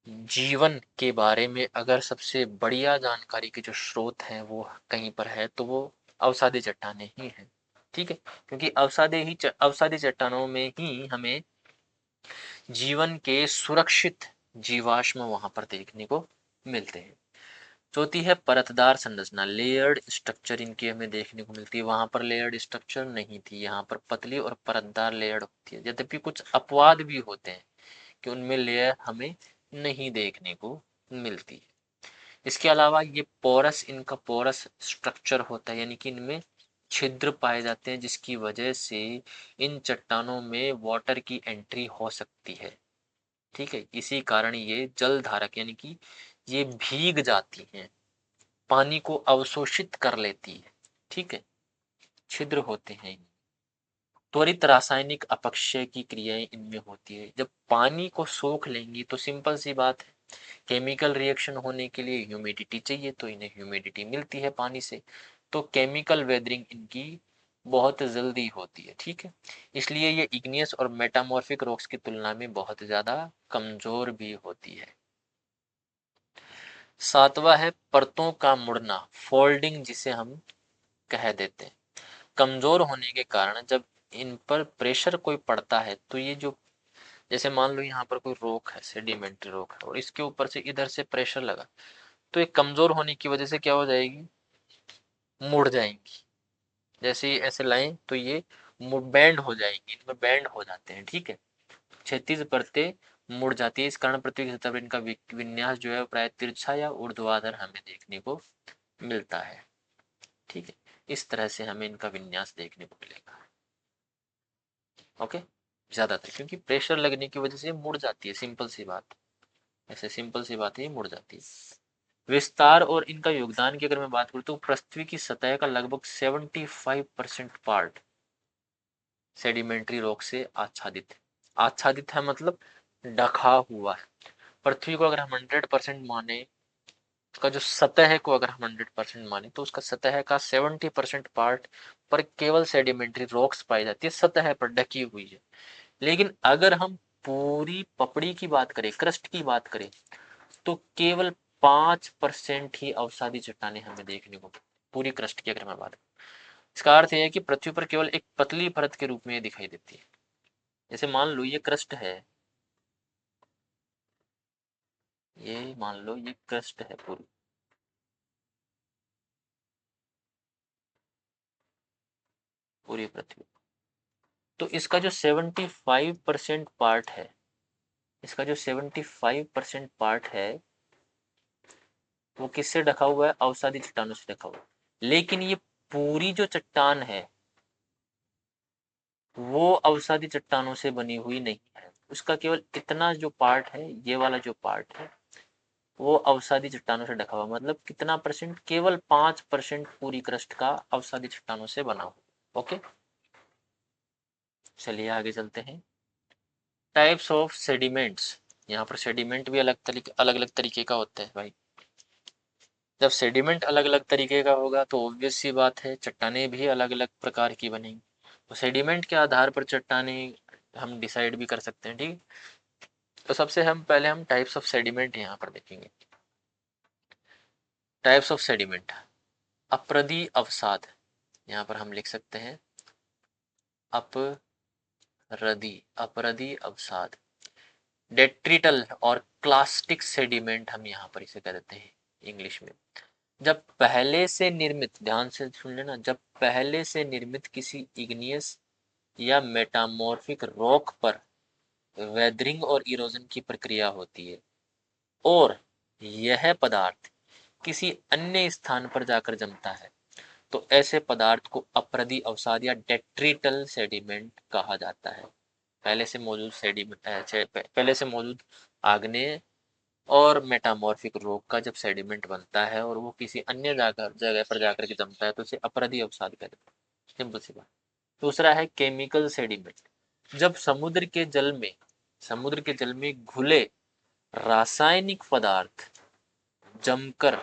जीवन के बारे में अगर सबसे बढ़िया जानकारी के जो स्रोत हैं वो कहीं पर है तो वो अवसादी चट्टानें ही हैं। ठीक है। क्योंकि अवसादी चट्टानों में ही हमें जीवन के सुरक्षित जीवाश्म वहां पर देखने को मिलते हैं। चौथी है परतदार संरचना, लेयर्ड स्ट्रक्चर इनकी हमें देखने को मिलती है। वहां पर लेयर्ड स्ट्रक्चर नहीं थी, यहाँ पर पतली और परतदार लेयर्ड होती है। यद्यपि कुछ अपवाद भी होते हैं कि उनमें लेयर हमें नहीं देखने को मिलती है। इसके अलावा ये पोरस, इनका पोरस स्ट्रक्चर होता है, यानी कि इनमें छिद्र पाए जाते हैं जिसकी वजह से इन चट्टानों में वाटर की एंट्री हो सकती है। ठीक है, इसी कारण ये जल धारक यानी कि ये भीग जाती हैं, पानी को अवशोषित कर लेती है। ठीक है, छिद्र होते हैं। त्वरित रासायनिक अपक्षय की क्रियाएं इनमें होती है। जब पानी को सोख लेंगी तो सिंपल सी बात है, केमिकल रिएक्शन होने के लिए ह्यूमिडिटी चाहिए, तो इन्हें ह्यूमिडिटी मिलती है पानी से, तो केमिकल वेदरिंग इनकी बहुत जल्दी होती है। ठीक है, इसलिए ये इग्नियस और मेटामॉर्फिक रॉक्स की तुलना में बहुत ज्यादा कमजोर भी होती है। सातवां है परतों का मुड़ना, फोल्डिंग जिसे हम कह देते हैं। कमजोर होने के कारण जब इन पर प्रेशर कोई पड़ता है तो ये जो, जैसे मान लो यहाँ पर कोई रॉक है, सेडिमेंट्री रॉक है, और इसके ऊपर से इधर से प्रेशर लगा, तो ये कमजोर होने की वजह से क्या हो जाएगी, मुड़ जाएंगी। जैसे ही ऐसे लाएं तो ये बैंड हो जाएंगी, इनमें बैंड हो जाते हैं। ठीक है, क्षैतिज परतें मुड़ जाती है, इस कारण पृथ्वी की सतह पर इनका विन्यास जो है प्राय तिरछा या ऊर्ध्वाधर हमें देखने को मिलता है। ठीक है, इस तरह से हमें इनका विन्यास देखने को मिलेगा। ओके, ज्यादातर क्योंकि प्रेशर लगने की वजह से ये मुड़ जाती है, सिंपल सी बात, ऐसे सिंपल सी बात है, ये मुड़ जाती है। विस्तार और इनका योगदान की अगर मैं बात करूं तो पृथ्वी की सतह का लगभग 75% पार्ट सेडिमेंट्री रॉक से आच्छादित है। आच्छादित है मतलब ढका हुआ है। पृथ्वी को अगर हम 100% माने, उसका जो सतह को अगर हम 100% माने तो उसका सतह का 70% पार्ट पर केवल सेडिमेंट्री रॉक्स पाई जाती है, सतह पर ढकी हुई है। लेकिन अगर हम पूरी पपड़ी की बात करें, क्रस्ट की बात करें, तो केवल 5% ही अवसादी चट्टानें हमें देखने को, पूरी क्रस्ट की अगर मैं बात करूं, इसका अर्थ यह है कि पृथ्वी पर केवल एक पतली परत के रूप में ये दिखाई देती है। जैसे मान लो ये क्रस्ट है, ये मान लो ये क्रस्ट है पूरी, पूरी पृथ्वी, तो इसका जो 75% पार्ट है, इसका जो 75% पार्ट है वो किससे ढका हुआ है, अवसादी चट्टानों से ढका हुआ है। लेकिन ये पूरी जो चट्टान है वो अवसादी चट्टानों से बनी हुई नहीं है, उसका केवल इतना जो पार्ट है, ये वाला जो पार्ट है वो अवसादी चट्टानों से ढका हुआ, मतलब कितना परसेंट, केवल 5% पूरी क्रस्ट का अवसादी चट्टानों से बना हुआ। ओके, चलिए आगे चलते हैं। टाइप्स ऑफ सेडिमेंट्स, यहाँ पर सेडिमेंट भी अलग अलग तरीके का होता है भाई। जब सेडिमेंट अलग अलग तरीके का होगा तो ऑब्वियस सी बात है चट्टानें भी अलग अलग प्रकार की बनेंगी, तो सेडिमेंट के आधार पर चट्टानें हम डिसाइड भी कर सकते हैं। ठीक, तो सबसे हम पहले हम टाइप्स ऑफ सेडिमेंट यहाँ पर देखेंगे। टाइप्स ऑफ सेडिमेंट, अप्रदी अवसाद, यहाँ पर हम लिख सकते हैं अपरदी, अपरदी अवसाद। डेट्रिटल और क्लास्टिक सेडिमेंट हम यहाँ पर इसे कह देते हैं इंग्लिश में। जब पहले से निर्मित, ध्यान से सुन लेना, जब पहले से निर्मित किसी इग्नियस या मेटामॉर्फिक रॉक पर वेदरिंग और इरोजन की प्रक्रिया होती है और यह पदार्थ किसी अन्य स्थान पर जाकर जमता है, तो ऐसे पदार्थ को अपरदी अवसाद या डेट्रिटल सेडिमेंट कहा जाता है। पहले से मौजूद सेडिमेंट, पहले से मौजूद आग्नेय और मेटामॉर्फिक रॉक का जब सेडिमेंट बनता है और वो किसी अन्य जगह पर जाकर के जमता है तो उसे अपरदी अवसाद कहते हैं, सिंपल सी बात। दूसरा है केमिकल सेडिमेंट, जब समुद्र के जल में घुले रासायनिक पदार्थ जमकर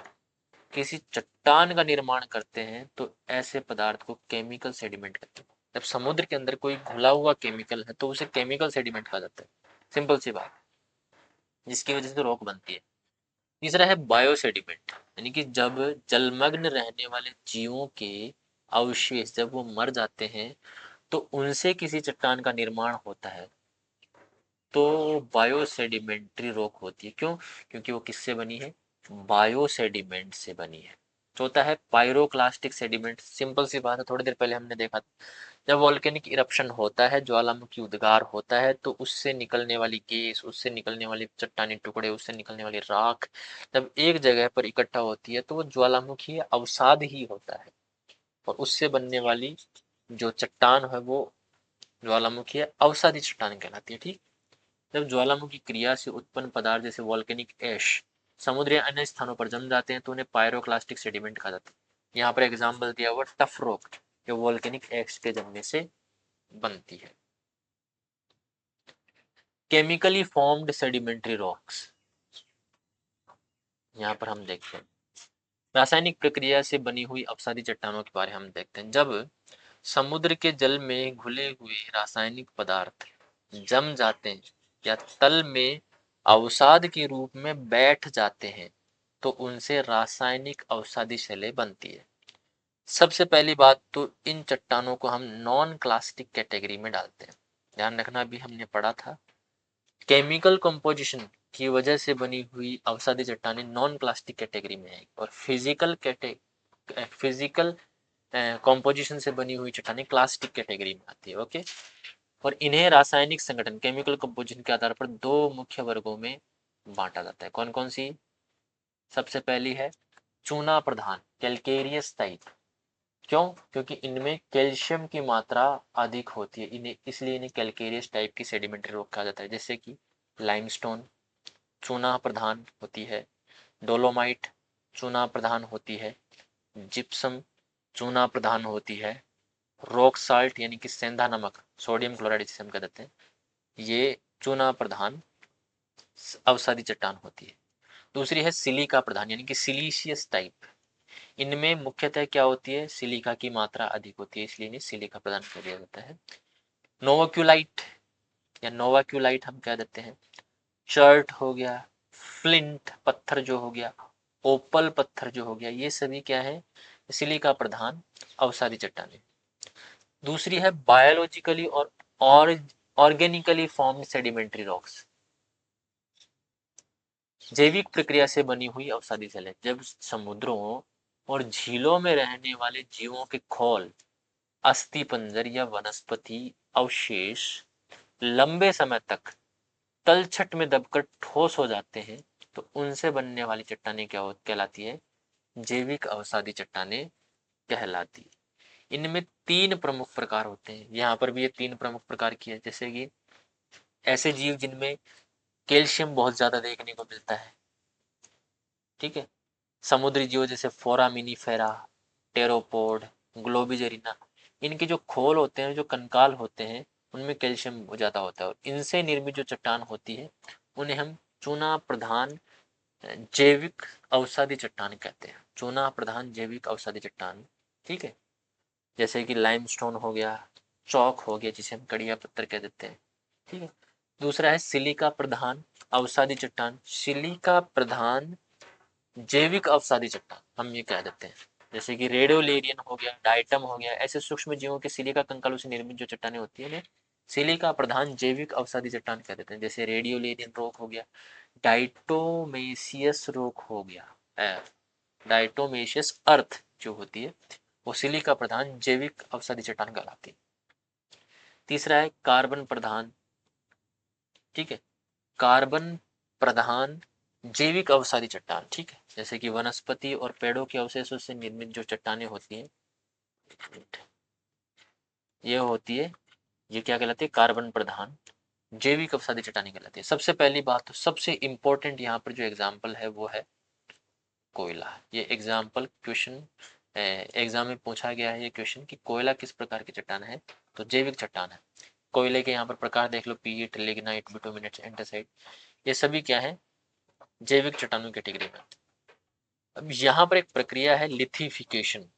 किसी चट्टान का निर्माण करते हैं तो ऐसे पदार्थ को केमिकल सेडिमेंट कहते हैं। जब समुद्र के अंदर कोई घुला हुआ केमिकल है तो उसे केमिकल सेडिमेंट कहा जाता है, सिंपल सी बात, जिसकी वजह से रॉक बनती है। तीसरा है बायो सेडिमेंट, यानी कि जब जलमग्न रहने वाले जीवों के अवशेष जब वो मर जाते हैं तो उनसे किसी चट्टान का निर्माण होता है, तो बायो सेडिमेंट्री रॉक होती है। क्यों, क्योंकि वो किससे बनी है, बायो सेडिमेंट से बनी है। चौथा है पायरोक्लास्टिक सेडिमेंट। सिंपल सी बात है, थोड़ी देर पहले हमने देखा था, जब वॉल्केनिक इरप्शन होता है, ज्वालामुखी उद्गार होता है, तो उससे निकलने वाली गैस, उससे निकलने वाली चट्टानी टुकड़े, उससे निकलने वाली राख जब एक जगह पर इकट्ठा होती है तो वो ज्वालामुखी अवसाद ही होता है, और उससे बनने वाली जो चट्टान है वो ज्वालामुखी अवसादी चट्टान कहलाती है। ठीक, जब ज्वालामुखी क्रिया से उत्पन्न पदार्थ जैसे वॉल्केनिक ऐश समुद्र या अन्य स्थानों पर जम जाते हैं तो उन्हें पायरोक्लास्टिक सेडिमेंट कहा जाता है। यहाँ पर एग्जाम्पल दिया हुआ टफ रॉक, जो वॉल्केनिक ऐश के जमने से बनती है। केमिकली फॉर्म्ड सेडिमेंट्री रॉक्स, यहाँ पर हम देखते हैं रासायनिक प्रक्रिया से बनी हुई अवसादी चट्टानों के बारे में हम देखते हैं। जब समुद्र के जल में घुले हुए रासायनिक पदार्थ जम जाते हैं या तल में अवसाद के रूप में बैठ जाते हैं तो उनसे रासायनिक अवसादी शैलें बनती है। सबसे पहली बात तो इन चट्टानों को हम नॉन क्लास्टिक कैटेगरी में डालते हैं। ध्यान रखना, भी हमने पढ़ा था केमिकल कंपोजिशन की वजह से बनी हुई अवसादी चट्टानें नॉन प्लास्टिक कैटेगरी में है, और फिजिकल कंपोजिशन से बनी हुई चट्टानें प्लास्टिक कैटेगरी में आती है। ओके, और इन्हें रासायनिक संगठन केमिकल कंपोजिशन के आधार पर दो मुख्य वर्गों में बांटा जाता है। कौन कौन सी? सबसे पहली है चूना प्रधान कैलकेरियस टाइप। क्यों? क्योंकि इनमें कैल्शियम की मात्रा अधिक होती है, इन्हें इसलिए इन्हें कैलकेरियस टाइप की सेडिमेंट्री रॉक कहा जाता है। जैसे कि लाइमस्टोन चूना प्रधान होती है, डोलोमाइट चूना प्रधान होती है, जिप्सम चूना प्रधान होती है, रॉक साल्ट यानी कि सेंधा नमक सोडियम क्लोराइड जिसे हम कहते हैं, ये चूना प्रधान अवसादी चट्टान होती है। दूसरी है सिलिका प्रधान यानी कि सिलीशियस टाइप। इनमें मुख्यतः क्या होती है? सिलिका की मात्रा अधिक होती है, इसलिए इन्हें सिलिका प्रदान कर दिया जाता है। नोवाक्यूलाइट या नोवाक्यूलाइट हम कह देते हैं, चर्ट हो गया, फ्लिंट पत्थर जो हो गया, ओपल पत्थर जो हो गया, ये सभी क्या है? सिलिका प्रधान अवसादी चट्टानें। दूसरी है बायोलॉजिकली और ऑर्गेनिकली फॉर्म्ड सेडिमेंट्री रॉक्स, जैविक प्रक्रिया से बनी हुई अवसादी जल है। जब समुद्रों और झीलों में रहने वाले जीवों के खोल, अस्थि पंजर या वनस्पति अवशेष लंबे समय तक तलछट में दबकर ठोस हो जाते हैं तो उनसे बनने वाली चट्टानें क्या कहलाती है? जैविक अवसादी चट्टानें कहलाती है। इनमें तीन प्रमुख प्रकार होते हैं, यहाँ पर भी ये तीन प्रमुख प्रकार की है। जैसे कि ऐसे जीव जिनमें कैल्शियम बहुत ज्यादा देखने को मिलता है, ठीक है, समुद्री जीव जैसे फोरामिनीफेरा, टेरोपोड, ग्लोबिजेरिना, इनके जो खोल होते हैं, जो कंकाल होते हैं, उनमें कैल्शियम ज़्यादा होता है, और इनसे निर्मित जो चट्टान होती है उन्हें हम चूना प्रधान जैविक अवसादी चट्टान कहते हैं। चूना प्रधान जैविक अवसादी चट्टान, ठीक है, जैसे कि लाइमस्टोन हो गया, चौक हो गया जिसे हम कड़िया पत्थर कह देते हैं, ठीक है। दूसरा है सिलिका प्रधान अवसादी चट्टान, सिलिका प्रधान जैविक अवसादी चट्टान हम ये कह देते हैं। जैसे कि रेडियोलेरियन हो गया, डाइटम हो गया, ऐसे सूक्ष्म जीवों के सिलिका कंकालों से निर्मित जो चट्टानें होती है सिलिका प्रधान जैविक अवसादी चट्टान कह देते हैं। जैसे रेडियोलेरियन रॉक हो गया, डाइटोमेसियस रॉक हो गया, डाइटोमेशियस अर्थ जो होती है वो सिलिका प्रधान जैविक अवसादी चट्टान कहलाती है। तीसरा है कार्बन प्रधान, ठीक है, कार्बन प्रधान जैविक अवसादी चट्टान, ठीक है, जैसे कि वनस्पति और पेड़ों के अवशेषों से निर्मित जो चट्टानें होती हैं ये होती है, ये क्या कहलाती है? कार्बन प्रधान जैविक अवसादी चट्टानें कहलाती है। सबसे पहली बात तो सबसे इंपॉर्टेंट यहाँ पर जो एग्जाम्पल है वो है कोयला। ये एग्जाम्पल क्वेश्चन एग्जाम में पूछा गया है ये क्वेश्चन कि कोयला किस प्रकार की चट्टान है? तो जैविक चट्टान है। कोयले के यहाँ पर प्रकार देख लो, पीट, लिग्नाइट, बिटुमिनेट, एंटासाइट, ये सभी क्या है? जैविक चट्टानों कैटेगरी में। अब यहाँ पर एक प्रक्रिया है लिथिफिकेशन।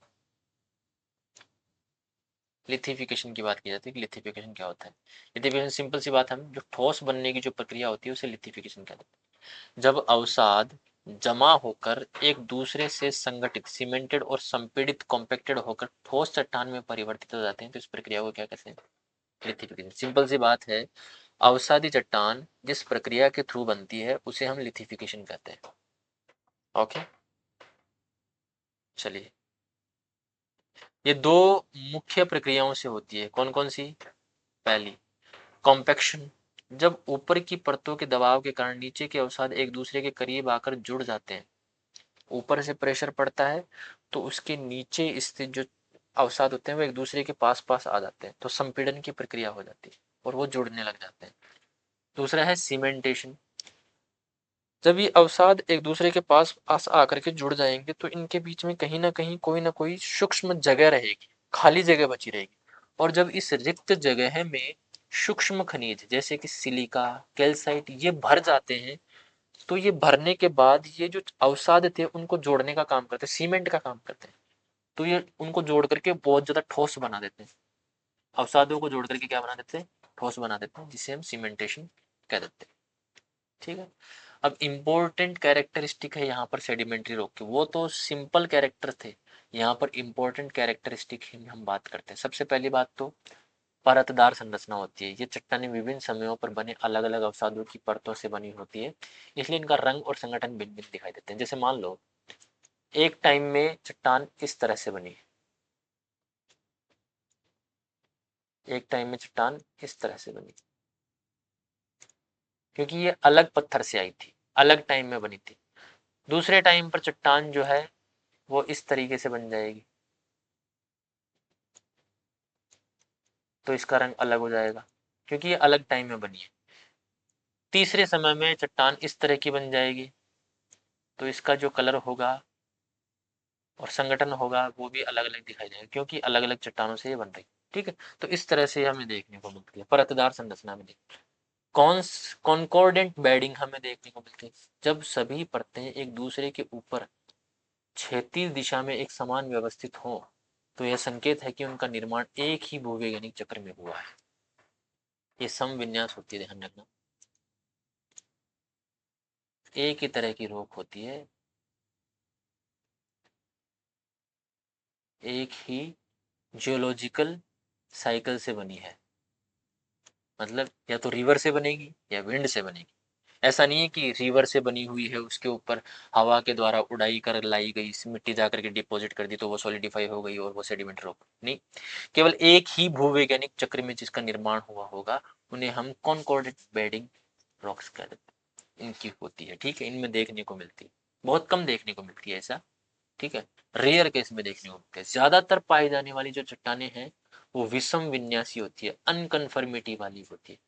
लिथिफिकेशन की बात की जाती है कि लिथिफिकेशन क्या होता है। लिथिफिकेशन सिंपल सी बात है, जो ठोस बनने की जो प्रक्रिया होती है उसे लिथिफिकेशन कहते हैं। जब अवसाद जमा होकर एक दूसरे से संगठित, सीमेंटेड और संपीड़ित, कॉम्पैक्टेड होकर ठोस चट्टान में परिवर्तित हो जाते हैं तो इस प्रक्रिया को क्या कहते हैं? लिथिफिकेशन। सिंपल सी बात है, अवसादी चट्टान जिस प्रक्रिया के थ्रू बनती है उसे हम लिथिफिकेशन कहते हैं। ओके, चलिए, ये दो मुख्य प्रक्रियाओं से होती है। कौन कौन सी? पहली, कॉम्पैक्शन। जब ऊपर की परतों के दबाव के कारण नीचे के अवसाद एक दूसरे के करीब आकर जुड़ जाते हैं, ऊपर से प्रेशर पड़ता है तो उसके नीचे स्थित जो अवसाद होते हैं वो एक दूसरे के पास पास आ जाते हैं, तो संपीड़न की प्रक्रिया हो जाती है और वो जुड़ने लग जाते हैं। दूसरा है सीमेंटेशन। जब ये अवसाद एक दूसरे के पास पास आकर के जुड़ जाएंगे तो इनके बीच में कहीं ना कोई सूक्ष्म जगह रहेगी, खाली जगह बची रहेगी। और जब इस रिक्त जगह में सूक्ष्म खनिज जैसे कि सिलिका, कैल्साइट ये भर जाते हैं, तो ये भरने के बाद ये जो अवसाद थे उनको जोड़ने का काम करते हैं, सीमेंट का काम करते हैं। तो ये उनको जोड़ करके बहुत ज्यादा ठोस बना देते हैं। अवसादों को जोड़ करके क्या बना देते हैं? ठोस बना देते हैं, जिसे हम सीमेंटेशन कह देते हैं। ठीक है। अब इम्पोर्टेंट कैरेक्टरिस्टिक है यहाँ पर सेडिमेंट्री रॉक की, वो तो सिंपल कैरेक्टर थे, यहाँ पर इम्पोर्टेंट कैरेक्टरिस्टिक हम बात करते हैं। सबसे पहली बात तो परतदार संरचना होती है। ये चट्टानें विभिन्न समयों पर बने अलग अलग अवसादों की परतों से बनी होती है, इसलिए इनका रंग और संगठन भिन्न भिन्न दिखाई देते हैं। जैसे मान लो एक टाइम में चट्टान इस तरह से बनी, एक टाइम में चट्टान इस तरह से बनी, क्योंकि ये अलग पत्थर से आई थी, अलग टाइम में बनी थी। दूसरे टाइम पर चट्टान जो है वो इस तरीके से बन जाएगी, तो इसका रंग अलग हो जाएगा क्योंकि ये अलग टाइम में बनी है। तीसरे समय में चट्टान इस तरह की बन जाएगी, तो इसका जो कलर होगा और संगठन होगा वो भी अलग अलग दिखाई देगा, क्योंकि अलग अलग चट्टानों से ये बन रही। ठीक है, तो इस तरह से हमें देखने को मिलती है परतदार संरचना में। कौन कॉन्कोर्डेंट बेडिंग हमें देखने को मिलती है जब सभी परतें एक दूसरे के ऊपर क्षैतिज दिशा में एक समान व्यवस्थित हो, तो यह संकेत है कि उनका निर्माण एक ही भूवैज्ञानिक चक्र में हुआ है। ये समविन्यास होती है, ध्यान रखना। एक ही तरह की रोक होती है, एक ही जियोलॉजिकल साइकिल से बनी है। मतलब या तो रिवर से बनेगी या विंड से बनेगी। ऐसा नहीं है कि रिवर से बनी हुई है, उसके ऊपर हवा के द्वारा उड़ाई कर लाई गई मिट्टी जाकर के डिपॉजिट कर दी तो वो सॉलिडिफाई हो गई और वो सेडिमेंट रॉक नहीं। केवल एक ही भूवैज्ञानिक चक्र में जिसका निर्माण हुआ होगा उन्हें हम कॉनकॉर्डेंट बेडिंग रॉक्स कहते हैं। इनकी होती है, ठीक है, इनमें देखने को मिलती है, बहुत कम देखने को मिलती है ऐसा। ठीक है, रेयर केस में देखने को मिलती है। ज्यादातर पाई जाने वाली जो चट्टानें हैं वो विषम विन्यासी होती है, अनकन्फर्मिटी वाली होती है।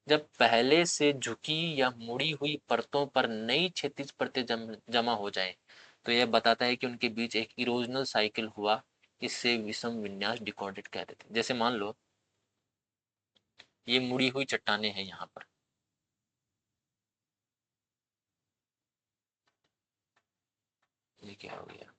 जब पहले से झुकी या मुड़ी हुई परतों पर नई क्षैतिज परतें जमा हो जाएं, तो यह बताता है कि उनके बीच एक इरोजनल साइकिल हुआ। इससे विषम विन्यास डिकॉर्डेट कह देते हैं। जैसे मान लो ये मुड़ी हुई चट्टानें हैं यहाँ पर, ये क्या हो गया,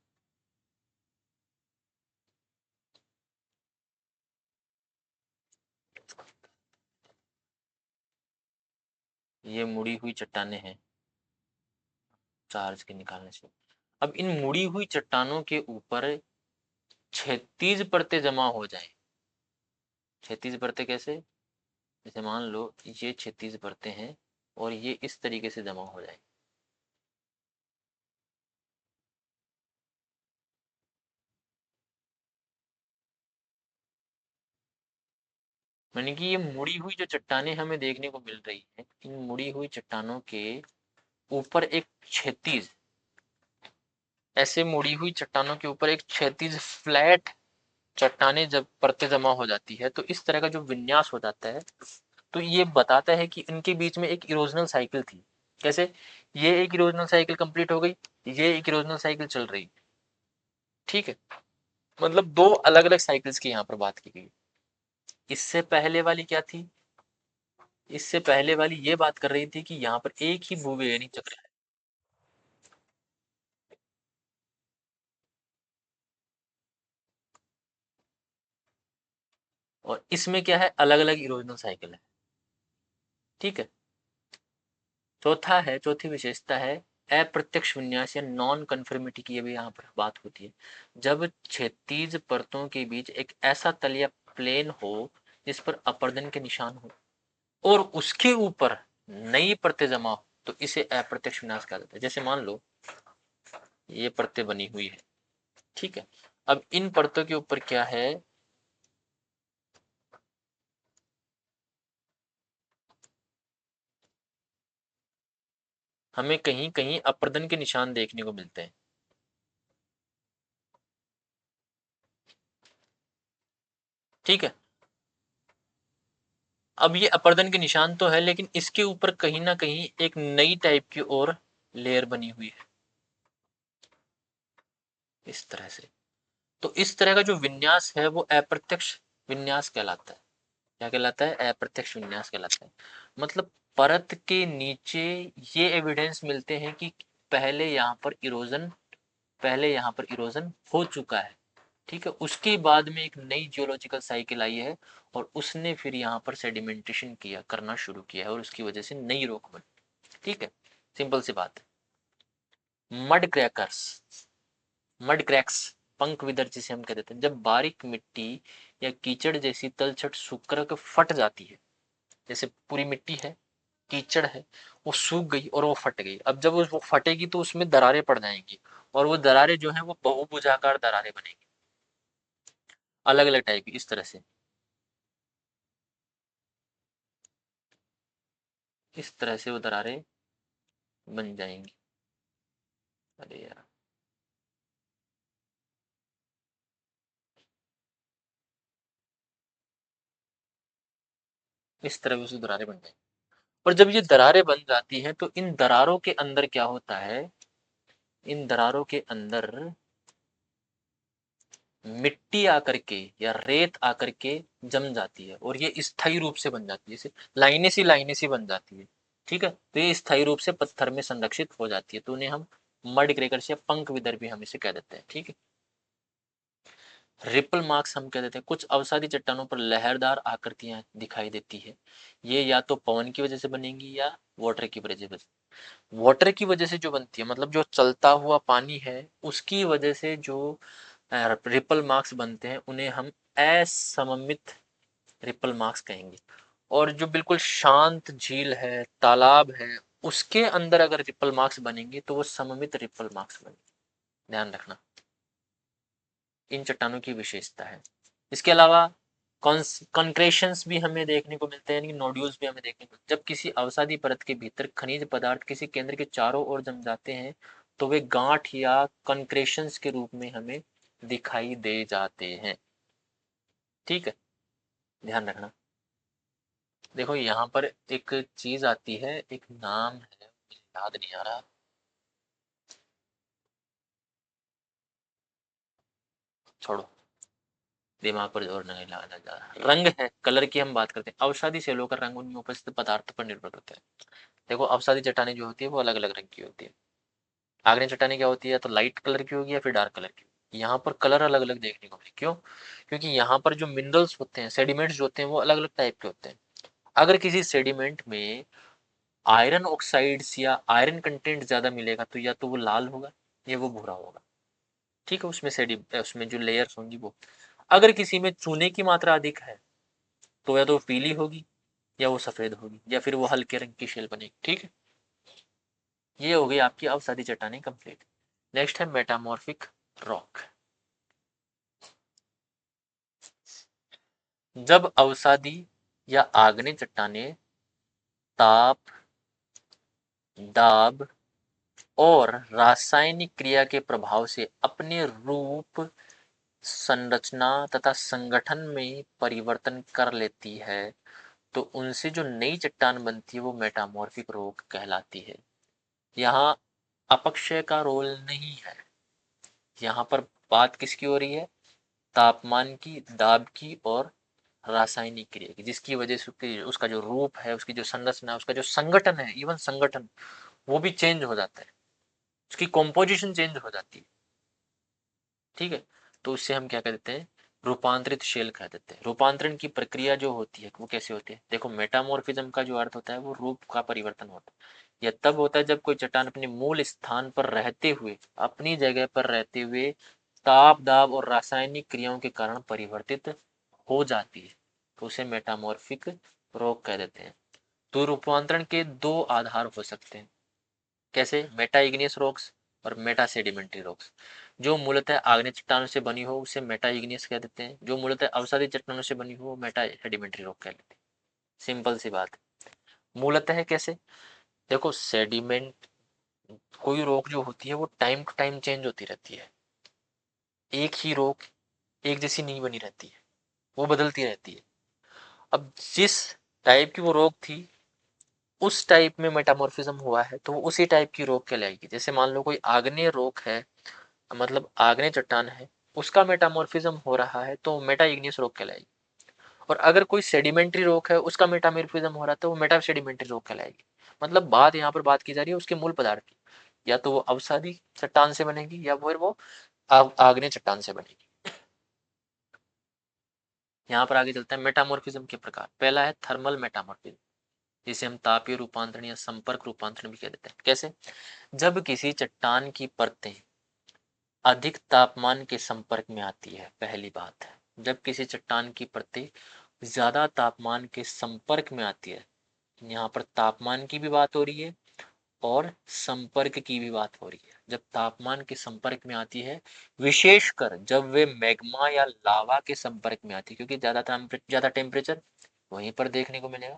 ये मुड़ी हुई चट्टानें हैं चार्ज के निकालने से। अब इन मुड़ी हुई चट्टानों के ऊपर क्षैतिज परतें जमा हो जाएं। क्षैतिज परतें कैसे? जैसे मान लो ये क्षैतिज परतें हैं और ये इस तरीके से जमा हो जाए, यानी कि ये मुड़ी हुई जो चट्टानें हमें देखने को मिल रही है, इन मुड़ी हुई चट्टानों के ऊपर एक क्षैतिज, ऐसे मुड़ी हुई चट्टानों के ऊपर एक क्षैतिज फ्लैट चट्टानें जब परतें जमा हो जाती है तो इस तरह का जो विन्यास हो जाता है, तो ये बताता है कि इनके बीच में एक इरोजनल साइकिल थी। कैसे? ये एक इरोजनल साइकिल कंप्लीट हो गई, ये एक इरोजनल साइकिल चल रही। ठीक है, मतलब दो अलग अलग साइकिल्स की यहाँ पर बात की गई। इससे पहले वाली क्या थी? इससे पहले वाली ये बात कर रही थी कि यहाँ पर एक ही भूवैज्ञानिक चक्र है, और इसमें क्या है, अलग अलग इरोजनल साइकिल है। ठीक है। चौथी विशेषता है अप्रत्यक्ष विन्यास या नॉन कन्फर्मिटी की, ये भी यहाँ पर बात होती है। जब क्षैतिज परतों के बीच एक ऐसा तल या प्लेन हो जिस पर अपर्दन के निशान हो और उसके ऊपर नई परतें जमा हो, तो इसे अप्रत्यक्ष विन्यास कहा जाता है। जैसे मान लो ये परतें बनी हुई है, ठीक है। अब इन परतों के ऊपर क्या है, हमें कहीं कहीं अपर्दन के निशान देखने को मिलते हैं। ठीक है। अब ये अपर्दन के निशान तो है, लेकिन इसके ऊपर कहीं ना कहीं एक नई टाइप की और लेयर बनी हुई है इस तरह से। तो इस तरह का जो विन्यास है वो अप्रत्यक्ष विन्यास कहलाता है। क्या कहलाता है? अप्रत्यक्ष विन्यास कहलाता है। मतलब परत के नीचे ये एविडेंस मिलते हैं कि पहले यहाँ पर इरोजन हो चुका है। ठीक है। उसके बाद में एक नई जियोलॉजिकल साइकिल आई है और उसने फिर यहाँ पर सेडिमेंटेशन करना शुरू किया है और उसकी वजह से नई रॉक बनी। ठीक है। सिंपल सी बात है। मड क्रैक्स, पंख विदर जिसे हम कह देते हैं, जब बारीक मिट्टी या कीचड़ जैसी तलछट सूख कर फट जाती है, जैसे पूरी मिट्टी है, कीचड़ है, वो सूख गई और वो फट गई। अब जब वो फटेगी तो उसमें दरारें पड़ जाएंगी और वो दरारें जो है वो बहुभुजाकार दरारें बनेगी, अलग अलग टाइप की, इस तरह से, इस तरह से वो दरारें बन जाएंगी। अरे यार, इस तरह से दरारें बन जाएंगी। और जब ये दरारें बन जाती हैं तो इन दरारों के अंदर क्या होता है, इन दरारों के अंदर मिट्टी आकर के या रेत आकर के जम जाती है और ये स्थायी रूप से बन जाती है, जैसे लाइनें सी बन जाती है। ठीक है। तो ये स्थायी रूप से पत्थर में संरक्षित हो जाती है, तो उन्हें हम मड क्रैकर्स या पंख विदर भी हम इसे कह देते हैं। ठीक है। रिपल मार्क्स हम कह देते हैं, कुछ अवसादी चट्टानों पर लहरदार आकृतियां दिखाई देती है। ये या तो पवन की वजह से बनेंगी या वाटर की वजह से। वाटर की वजह से जो बनती है, मतलब जो चलता हुआ पानी है उसकी वजह से जो रिपल मार्क्स बनते हैं उन्हें हम असममित रिपल मार्क्स कहेंगे। और जो बिल्कुल शांत झील है, तालाब है, उसके अंदर अगर रिपल मार्क्स बनेंगे तो वो सममित रिपल मार्क्स बनेंगे। ध्यान रखना, इन चट्टानों की विशेषता है। इसके अलावा कॉन्क्रेशंस भी हमें देखने को मिलते हैं, यानी नोड्यूल्स भी हमें देखने को मिलते हैं। जब किसी अवसादी परत के भीतर खनिज पदार्थ किसी केंद्र के चारों ओर जम जाते हैं तो वे गांठ या कॉन्क्रेशंस के रूप में हमें दिखाई दे जाते हैं। ठीक है। ध्यान रखना। देखो यहाँ पर एक चीज आती है, एक नाम है, मुझे याद नहीं आ रहा, छोड़ो, दिमाग पर जोर नहीं लगाना जा रहा। रंग है, कलर की हम बात करते हैं। अवसादी सेलों का रंग उनमें उपस्थित पदार्थ पर निर्भर होता है। देखो अवसादी चट्टानें जो होती है वो अलग अलग रंग की होती है। आग्नेय चट्टानें क्या होती है, तो लाइट कलर की होगी या फिर डार्क कलर की। यहाँ पर कलर अलग अलग देखने को मिले, क्यों? क्योंकि यहाँ पर जो मिनरल्स होते हैं, सेडिमेंट्स जो होते हैं, वो अलग अलग टाइप के होते हैं। अगर किसी सेडिमेंट में आयरन ऑक्साइड्स या आयरन कंटेंट ज्यादा मिलेगा तो या तो वो लाल होगा या वो भूरा होगा। ठीक है। उसमें जो लेयर्स होंगी वो, अगर किसी में चूने की मात्रा अधिक है तो या तो पीली होगी या वो सफेद होगी या फिर वो हल्के रंग की शेल बनेगी। ठीक है। ये हो गई आपकी अवसादी चट्टानें कंप्लीट। नेक्स्ट है मेटामॉर्फिक रॉक। जब अवसादी या आग्नेय चट्टानें ताप, दाब और रासायनिक क्रिया के प्रभाव से अपने रूप, संरचना तथा संगठन में परिवर्तन कर लेती है तो उनसे जो नई चट्टान बनती है वो मेटामॉर्फिक रॉक कहलाती है। यहाँ अपक्षय का रोल नहीं है। यहाँ पर बात किसकी हो रही है? तापमान की, दाब की और रासायनिक क्रिया की, जिसकी वजह से उसका जो रूप है, उसकी जो संरचना है, उसका जो संगठन है, इवन संगठन वो भी चेंज हो जाता है, उसकी कॉम्पोजिशन चेंज हो जाती है। ठीक है। तो उससे हम क्या कह देते हैं? रूपांतरित शेल कह देते हैं। रूपांतरण की प्रक्रिया जो होती है वो कैसे होती है? देखो मेटामॉर्फिज्म का जो अर्थ होता है वो रूप का परिवर्तन होता है। यह तब होता है जब कोई चट्टान अपने मूल स्थान पर रहते हुए, अपनी जगह पर रहते हुए ताप, दाब और रासायनिक क्रियाओं के कारण परिवर्तित हो जाती है, तो उसे मेटामॉर्फिक रॉक कह देते हैं। तो रूपांतरण के दो आधार हो सकते हैं। कैसे? मेटा इग्नियस रॉक्स, और मेटा सेडिमेंट्री रॉक्स। जो मूलतः आग्नेय चट्टानों से बनी हो उसे मेटा इग्नियस कह देते हैं, जो मूलतः अवसादी चट्टानों से बनी हो मेटा सेडिमेंट्री रॉक कह लेते हैं। सिंपल सी बात है। मूलतः कैसे? देखो सेडिमेंट, कोई रॉक जो होती है वो टाइम टू टाइम चेंज होती रहती है। एक ही रॉक एक जैसी नहीं बनी रहती है, वो बदलती रहती है। अब जिस टाइप की वो रॉक थी उस टाइप में मेटामॉर्फिज्म हुआ है तो वो उसी टाइप की रॉक कहलाएगी। जैसे मान लो कोई आग्नेय रॉक है, मतलब आग्नेय चट्टान है, उसका मेटामॉर्फिज्म हो रहा है तो मेटा इग्नियस रॉक कहलाएगी। और अगर कोई सेडिमेंट्री रॉक है उसका मेटामॉर्फिज्म हो रहा है तो वो मेटा सेडिमेंट्री रॉक कहलाएगी। मतलब बात यहाँ पर बात की जा रही है उसके मूल पदार्थ की, या तो वो अवसादी चट्टान से बनेगी या फिर वो आग्नेय चट्टान से बनेगी। यहाँ पर आगे चलते हैं मेटामॉर्फिज्म के प्रकार। पहला है थर्मल मेटामॉर्फिज्म, जिसे हम तापीय रूपांतरण या संपर्क रूपांतरण भी कह देते हैं। कैसे? जब किसी चट्टान की परतें अधिक तापमान के संपर्क में आती है, पहली बात है जब किसी चट्टान की परतें ज्यादा तापमान के संपर्क में आती है, यहाँ पर तापमान की भी बात हो रही है और संपर्क की भी बात हो रही है। जब तापमान के संपर्क में आती है, विशेषकर जब वे मैग्मा या लावा के संपर्क में आती है, क्योंकि ज्यादा टेम्परेचर वहीं पर देखने को मिलेगा,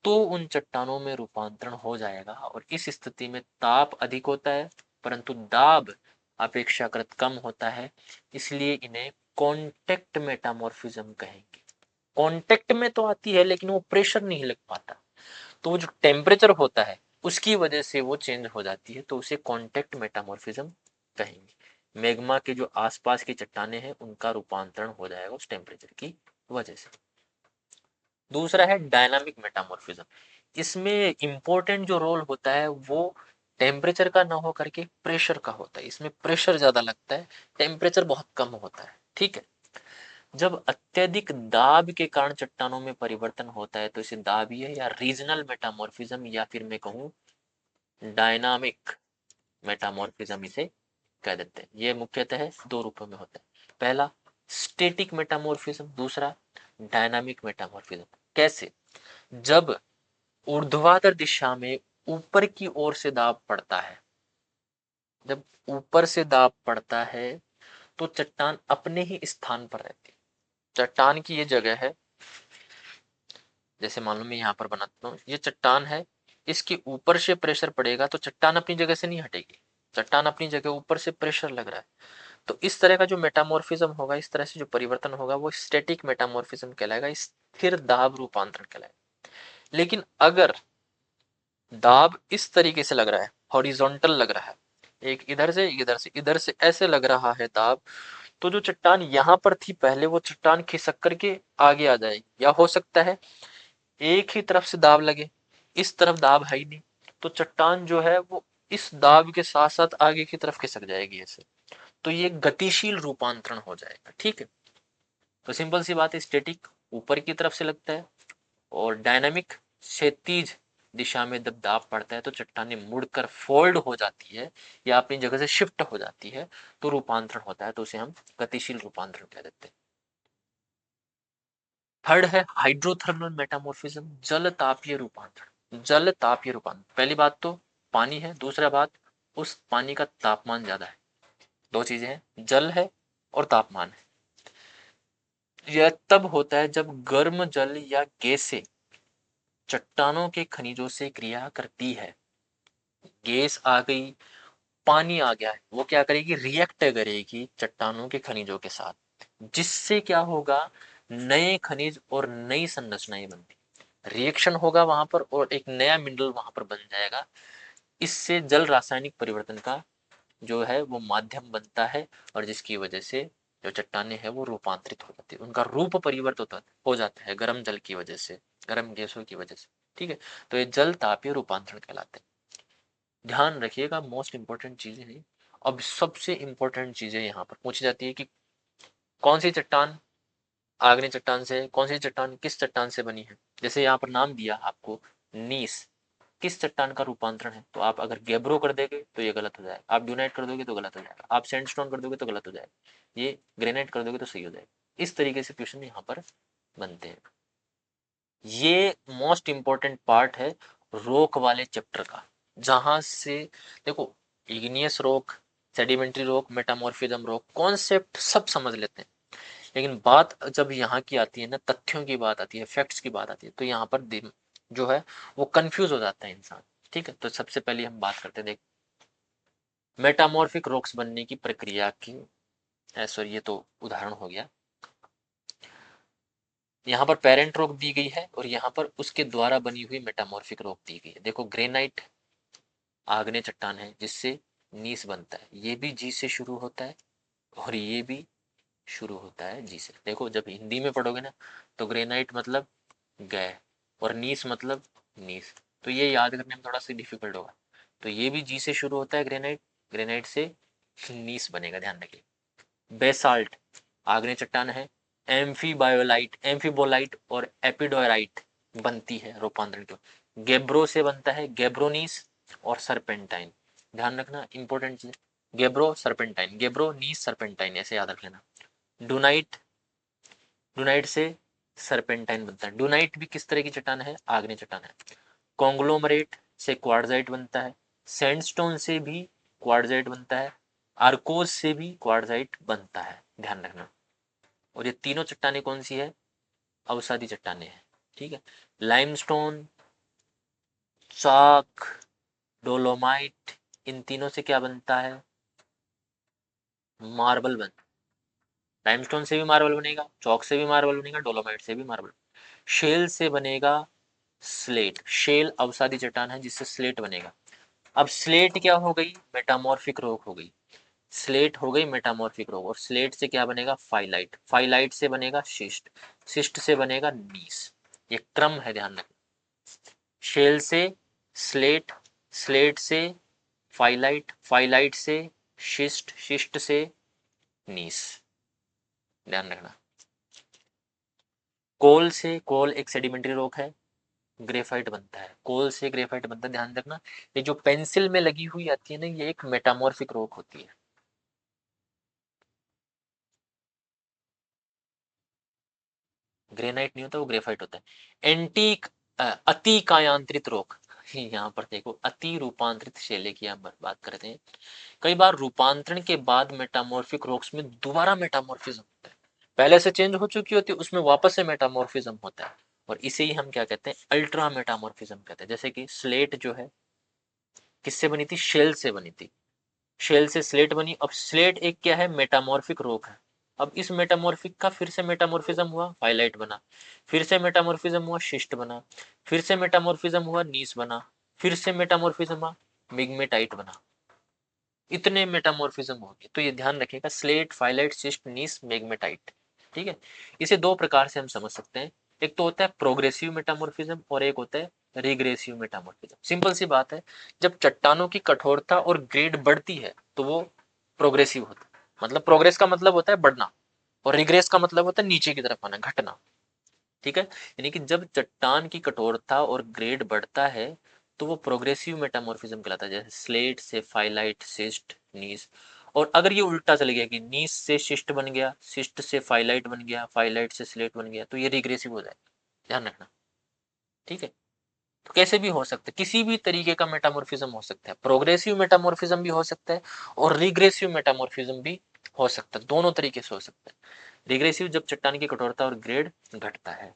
तो उन चट्टानों में रूपांतरण हो जाएगा और इस स्थिति में ताप अधिक होता है परंतु दाब अपेक्षाकृत कम होता है, इसलिए इन्हें कॉन्टेक्ट मेटामॉर्फिज्म कहेंगे। कॉन्टेक्ट में तो आती है लेकिन वो प्रेशर नहीं लग पाता, तो वो जो टेम्परेचर होता है उसकी वजह से वो चेंज हो जाती है, तो उसे कॉन्टेक्ट मेटामॉर्फिज्म कहेंगे। मैग्मा के जो आसपास की चट्टाने हैं उनका रूपांतरण हो जाएगा उस टेम्परेचर की वजह से। दूसरा है डायनामिक मेटामॉर्फिज्म। इसमें इंपॉर्टेंट जो रोल होता है वो टेम्परेचर का ना हो करके प्रेशर का होता है। इसमें प्रेशर ज्यादा लगता है, टेम्परेचर बहुत कम होता है। ठीक है। जब अत्यधिक दाब के कारण चट्टानों में परिवर्तन होता है तो इसे दाबीय या रीजनल मेटामॉर्फिज्म या फिर मैं कहूँ डायनामिक मेटामॉर्फिज्म इसे कह देते हैं। ये मुख्यतः दो रूपों में होता है। पहला स्टैटिक मेटामॉर्फिज्म, दूसरा डायनामिक मेटामॉर्फिज्म। कैसे? जब ऊर्ध्वाधर दिशा में ऊपर की ओर से दाब पड़ता है, जब ऊपर से दाब पड़ता है तो चट्टान अपने ही स्थान पर रहती है। चट्टान की ये जगह है, जैसे मान लो मैं यहाँ पर बनाता हूँ, ये चट्टान है, इसके ऊपर से प्रेशर पड़ेगा तो चट्टान अपनी जगह से नहीं हटेगी, चट्टान अपनी जगह, ऊपर से प्रेशर लग रहा है। तो इस तरह का जो मेटामॉर्फिज्म होगा, इस तरह से जो परिवर्तन होगा वो स्टैटिक मेटामॉर्फिज्म कहलाएगा, स्थिर दाब रूपांतरण कहलाएगा। लेकिन अगर दाब इस तरीके से लग रहा है, हॉरिजॉन्टल लग रहा है, एक इधर से इधर से इधर से ऐसे लग रहा है दाब, तो जो चट्टान यहाँ पर थी पहले वो चट्टान खिसक करके आगे आ जाएगी। या हो सकता है एक ही तरफ से दाब लगे, इस तरफ दाब है ही नहीं, तो चट्टान जो है वो इस दाब के साथ साथ आगे की तरफ खिसक जाएगी ऐसे। तो ये गतिशील रूपांतरण हो जाएगा। ठीक है। तो सिंपल सी बात है, स्टैटिक ऊपर की तरफ से लगता है और डायनामिक क्षैतिज दिशा में जब दाब पड़ता है तो चट्टानें मुड़कर फोल्ड हो जाती है या अपनी जगह से शिफ्ट हो जाती है, तो रूपांतरण होता है, तो उसे हम गतिशील रूपांतरण कह देते हैं। थर्ड है हाइड्रोथर्मल मेटामॉर्फिज्म, जल तापीय रूपांतरण। जल तापीय रूपांतरण, पहली बात तो पानी है, दूसरा बात उस पानी का तापमान ज्यादा है। दो चीजें हैं, जल है और तापमान है। यह तब होता है जब गर्म जल या गैसें चट्टानों के खनिजों से क्रिया करती है। गैस आ गई, पानी आ गया है, वो क्या करेगी? रिएक्ट करेगी चट्टानों के खनिजों के साथ, जिससे क्या होगा? नए खनिज और नई संरचनाएं बनती, रिएक्शन होगा वहां पर और एक नया मिनरल वहां पर बन जाएगा। इससे जल रासायनिक परिवर्तन का जो है वो माध्यम बनता है और जिसकी वजह से जो चट्टाने हैं वो रूपांतरित हो जाती है, उनका रूप परिवर्तित हो जाता है गर्म जल की वजह से, गर्म गैसों की वजह से। ठीक है। तो ये जल तापीय रूपांतरण कहलाते हैं। ध्यान रखिएगा, मोस्ट इंपॉर्टेंट चीजें हैं। अब सबसे इंपॉर्टेंट चीजें यहाँ पर पूछी जाती है कि कौन सी चट्टान आग्नेय चट्टान से, कौन सी चट्टान किस चट्टान से बनी है। जैसे यहाँ पर नाम दिया आपको नीस, किस चट्टान का रूपांतरण है, तो आप अगर गैब्रो कर देंगे तो ये गलत हो जाएगा, आप ड्यूनाइट कर दोगे तो गलत हो जाएगा, आप सैंडस्टोन कर दोगे तो गलत हो जाएगा, ये ग्रेनाइट कर दोगे तो सही हो जाएगा। इस तरीके से क्वेश्चन यहाँ पर बनते हैं। ये मोस्ट इंपॉर्टेंट पार्ट है रोक वाले चैप्टर का, जहां से देखो igneous rock, sedimentary rock, metamorphism rock, concept सब समझ लेते हैं, लेकिन बात जब यहाँ की आती है ना, तथ्यों की बात आती है, फैक्ट्स की बात आती है, तो यहाँ पर जो है वो कंफ्यूज हो जाता है इंसान। ठीक है, तो सबसे पहले हम बात करते हैं, देख मेटामॉर्फिक रॉक्स बनने की प्रक्रिया की, सॉरी ये तो उदाहरण हो गया। यहाँ पर पेरेंट रॉक दी गई है और यहाँ पर उसके द्वारा बनी हुई मेटामॉर्फिक रॉक दी गई है। देखो ग्रेनाइट आग्नेय चट्टान है जिससे नीस बनता है, ये भी जी से शुरू होता है और ये भी शुरू होता है जी से। देखो जब हिंदी में पढ़ोगे ना तो ग्रेनाइट मतलब गए और नीस मतलब नीस, तो ये याद करने में थोड़ा सा डिफिकल्ट होगा। तो ये भी जी से शुरू होता है ग्रेनाइट, ग्रेनाइट से नीस बनेगा, ध्यान रखिए। बेसाल्ट आग्नेय चट्टान है, एम्फीबायोलाइट, एम्फीबोलाइट और एपिडोराइट बनती है रूपांतरण के बाद। गेब्रो से बनता है गेब्रोनीस और सरपेंटाइन, ध्यान रखना इंपॉर्टेंट चीज, गेब्रो सरपेंटाइन, गेब्रो नीस सरपेंटाइन ऐसे याद रख लेना। डुनाइट, डुनाइट से सरपेंटाइन बनता है। डुनाइट भी किस तरह की चट्टान है, आग्नेय चट्टान है। कॉन्ग्लोमरेट से क्वार्टजाइट बनता है, सैंडस्टोन से भी क्वार्टजाइट बनता है, आर्कोज से भी क्वार्टजाइट बनता है, ध्यान रखना। और ये तीनों चट्टानें कौन सी है, अवसादी चट्टानें हैं। ठीक है, लाइमस्टोन, चाक, डोलोमाइट, इन तीनों से क्या बनता है, मार्बल बन, लाइमस्टोन से भी मार्बल बनेगा, चौक से भी मार्बल बनेगा, डोलोमाइट से भी मार्बल। शेल से बनेगा स्लेट, शेल अवसादी चट्टान है जिससे स्लेट बनेगा। अब स्लेट क्या हो गई, मेटामॉर्फिक रॉक हो गई, स्लेट हो गई मेटामॉर्फिक रॉक, और स्लेट से क्या बनेगा, फाइलाइट, फाइलाइट से बनेगा शिस्ट, शिस्ट से बनेगा नीस। ये क्रम है, ध्यान रखना। शेल से स्लेट, स्लेट से फाइलाइट, फाइलाइट से शिस्ट, शिस्ट से नीस, ध्यान रखना। कोल से, कोल एक सेडिमेंट्री रॉक है, ग्रेफाइट बनता है, कोल से ग्रेफाइट बनता है, ध्यान रखना। ये जो पेंसिल में लगी हुई आती है ना, ये एक मेटामॉर्फिक रॉक होती है। ग्रेनाइट नहीं होता, वो ग्रेफाइट होता है। एंटीक अति कायांतरित रॉक, यहाँ पर देखो अति रूपांतरित शैले की हम बात करते हैं। कई बार रूपांतरण के बाद मेटामॉर्फिक रॉक्स में दोबारा मेटामॉर्फिज्म होता है, पहले से चेंज हो चुकी होती है उसमें वापस से मेटामॉर्फिज्म होता है, और इसे ही हम क्या कहते हैं, अल्ट्रा मेटामॉर्फिज्म कहते हैं। जैसे कि स्लेट जो है किससे बनी थी, शेल से बनी थी, शेल से स्लेट बनी। अब स्लेट एक क्या है, मेटामॉर्फिक रॉक है। अब इस मेटामॉर्फिक का फिर से मेटामॉर्फिज्म हुआ, फाइलाइट बना, फिर से मेटामॉर्फिज्म हुआ, शिस्ट बना, फिर से मेटामॉर्फिज्म हुआ, नीस बना, फिर से मेटामॉर्फिज्म हुआ, मिगमेटाइट बना। इतने मेटामॉर्फिज्म होंगे, तो ये ध्यान रखिएगा, स्लेट, फाइलाइट, शिस्ट, नीस, मेगमेटाइट। ठीक है, इसे दो प्रकार से हम समझ सकते हैं, एक तो होता है प्रोग्रेसिव मेटामॉर्फिज्म और एक होता है रिग्रेसिव मेटामॉर्फिज्म। सिंपल सी बात है, जब चट्टानों की कठोरता और ग्रेड बढ़ती है तो वो प्रोग्रेसिव होता है, मतलब प्रोग्रेस का मतलब होता है बढ़ना, और रिग्रेस का मतलब होता है नीचे की तरफ आना, घटना। ठीक है, यानी कि जब चट्टान की कठोरता और ग्रेड बढ़ता है तो वो प्रोग्रेसिव मेटामॉर्फिज्म कहलाता है, जैसे स्लेट से फाइलाइट, सिस्ट, नीस। और अगर ये उल्टा चल गया कि नीस से शिस्ट बन गया, शिस्ट से फाइलाइट बन गया, फाइलाइट से स्लेट बन गया, तो ये रिग्रेसिव हो जाएगा, ध्यान रखना। ठीक है, तो कैसे भी हो सकता है, किसी भी तरीके का मेटामॉर्फिज्म हो सकता है, प्रोग्रेसिव मेटामॉर्फिज्म भी हो सकता है और रिग्रेसिव मेटामॉर्फिज्म भी हो सकता है, दोनों तरीके से हो सकता है। रिग्रेसिव जब चट्टान की कठोरता और ग्रेड घटता है।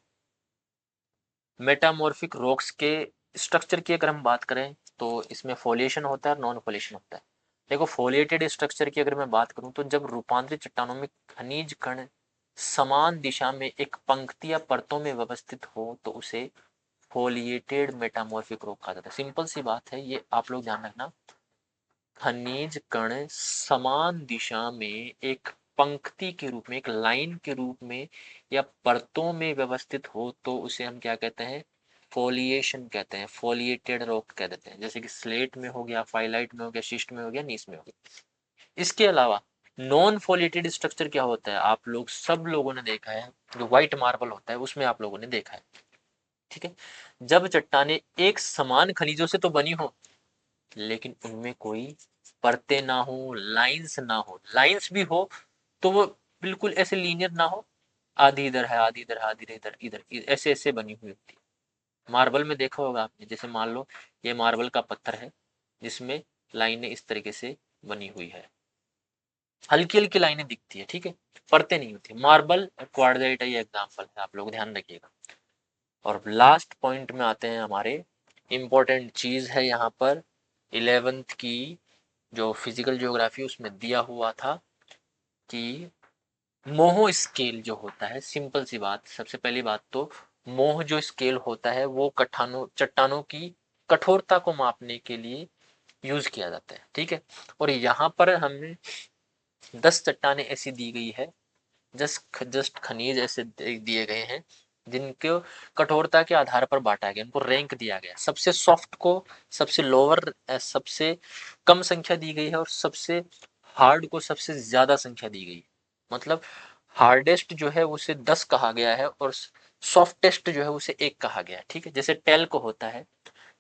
मेटामॉर्फिक रॉक्स के स्ट्रक्चर की अगर हम बात करें तो इसमें फोलिएशन होता है और नॉन फोलिएशन होता है। देखो फोलिएटेड स्ट्रक्चर की अगर मैं बात करूं तो जब रूपांतरित चट्टानों में खनिज कण समान दिशा में एक पंक्ति या परतों में व्यवस्थित हो तो उसे फोलिएटेड मेटामॉर्फिक रॉक कहा जाता है। सिंपल सी बात है, ये आप लोग ध्यान रखना, खनिज कण समान दिशा में एक पंक्ति के रूप में, एक लाइन के रूप में या परतों में व्यवस्थित हो तो उसे हम क्या कहते हैं, फोलिएशन कहते हैं, फोलिएटेड रॉक कह देते हैं। जैसे कि स्लेट में हो गया, फाइलाइट में हो गया, शिस्ट में हो गया, नीस में हो गया। इसके अलावा नॉन फोलिएटेड स्ट्रक्चर क्या होता है, आप लोग सब लोगों ने देखा है, जो व्हाइट मार्बल होता है उसमें आप लोगों ने देखा है। ठीक है, जब चट्टाने एक समान खनिजों से तो बनी हो लेकिन उनमें कोई परतें ना हो, लाइंस ना हो, लाइंस भी हो तो वो बिल्कुल ऐसे लीनियर ना हो, आधी इधर है, आधी इधर, आधी इधर, इधर ऐसे ऐसे बनी हुई होती है। मार्बल में देखा होगा आपने, जैसे मान लो ये मार्बल का पत्थर है जिसमें लाइनें इस तरीके से बनी हुई है, हल्की हल्की लाइनें दिखती है, ठीक है, पढ़ते नहीं होती। मार्बल क्वाड्राइट ये एग्जाम्पल है, आप लोग ध्यान रखिएगा। और लास्ट पॉइंट में आते हैं, हमारे इम्पोर्टेंट चीज है यहाँ पर 11th की जो फिजिकल ज्योग्राफी उसमें दिया हुआ था कि मोह स्केल जो होता है, सिंपल सी बात, सबसे पहली बात तो मोह जो स्केल होता है वो चट्टानों की कठोरता को मापने के लिए यूज किया जाता है, ठीक है। और यहाँ पर हमें 10 चट्टानें ऐसी दी गई है, जस्ट खनिज ऐसे दिए गए हैं जिनको कठोरता के आधार पर बांटा गया, उनको रैंक दिया गया, सबसे सॉफ्ट को सबसे लोअर, सबसे कम संख्या दी गई है, और सबसे हार्ड को सबसे ज्यादा संख्या दी गई है। मतलब हार्डेस्ट जो है उसे 10 कहा गया है और सॉफ्टेस्ट जो है उसे 1 कहा गया है, ठीक है। जैसे टेल्क होता है,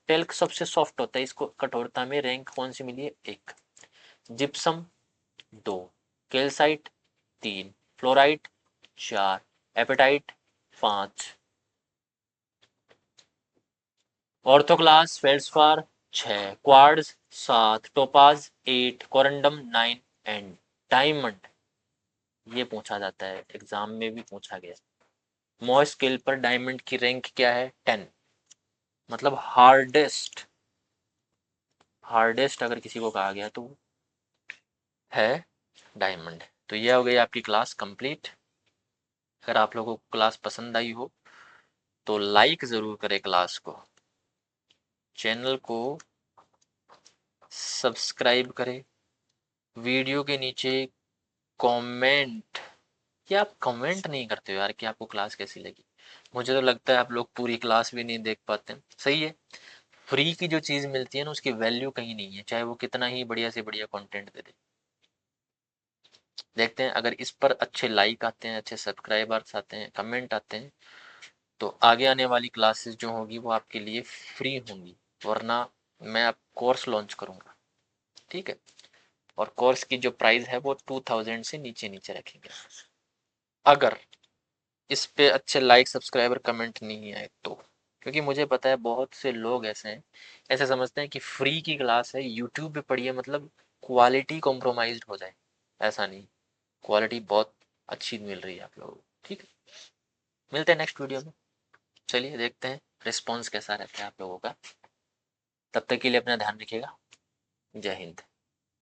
टेल्क सबसे सॉफ्ट होता है, इसको कठोरता में रैंक कौन सी मिली है, 1। Gypsum 2, calcite 3, fluorite 4, apatite 5, orthoclase feldspar 6, quartz 7, topaz 8, corundum 9 and diamond, ये पूछा जाता है, एग्जाम में भी पूछा गया। मोह स्केल पर डायमंड की रैंक क्या है, 10। मतलब हार्डेस्ट, हार्डेस्ट अगर किसी को कहा गया तो है डायमंड। तो ये हो गई आपकी क्लास कंप्लीट। अगर आप लोगों को क्लास पसंद आई हो तो लाइक ज़रूर करें क्लास को, चैनल को सब्सक्राइब करें, वीडियो के नीचे कमेंट, क्या आप कमेंट नहीं करते हो यार कि आपको क्लास कैसी लगी। मुझे तो लगता है आप लोग पूरी क्लास भी नहीं देख पाते। सही है, फ्री की जो चीज़ मिलती है ना उसकी वैल्यू कहीं नहीं है, चाहे वो कितना ही बढ़िया से बढ़िया कंटेंट दे दे। देखते हैं अगर इस पर अच्छे लाइक आते हैं, अच्छे सब्सक्राइबर्स आते हैं, कमेंट आते हैं, तो आगे आने वाली क्लासेस जो होगी वो आपके लिए फ्री होंगी, वरना मैं अब कोर्स लॉन्च करूँगा, ठीक है। और कोर्स की जो प्राइस है वो 2000 से नीचे नीचे रखेंगे, अगर इस पे अच्छे लाइक सब्सक्राइबर कमेंट नहीं आए तो। क्योंकि मुझे पता है बहुत से लोग ऐसे हैं, ऐसे समझते हैं कि फ्री की क्लास है, यूट्यूब पे पढ़िए मतलब क्वालिटी कॉम्प्रोमाइज्ड हो जाए, ऐसा नहीं, क्वालिटी बहुत अच्छी मिल रही है आप लोगों को, ठीक है। मिलते हैं नेक्स्ट वीडियो में, चलिए देखते हैं रिस्पॉन्स कैसा रहता है आप लोगों का। तब तक के लिए अपना ध्यान रखिएगा, जय हिंद।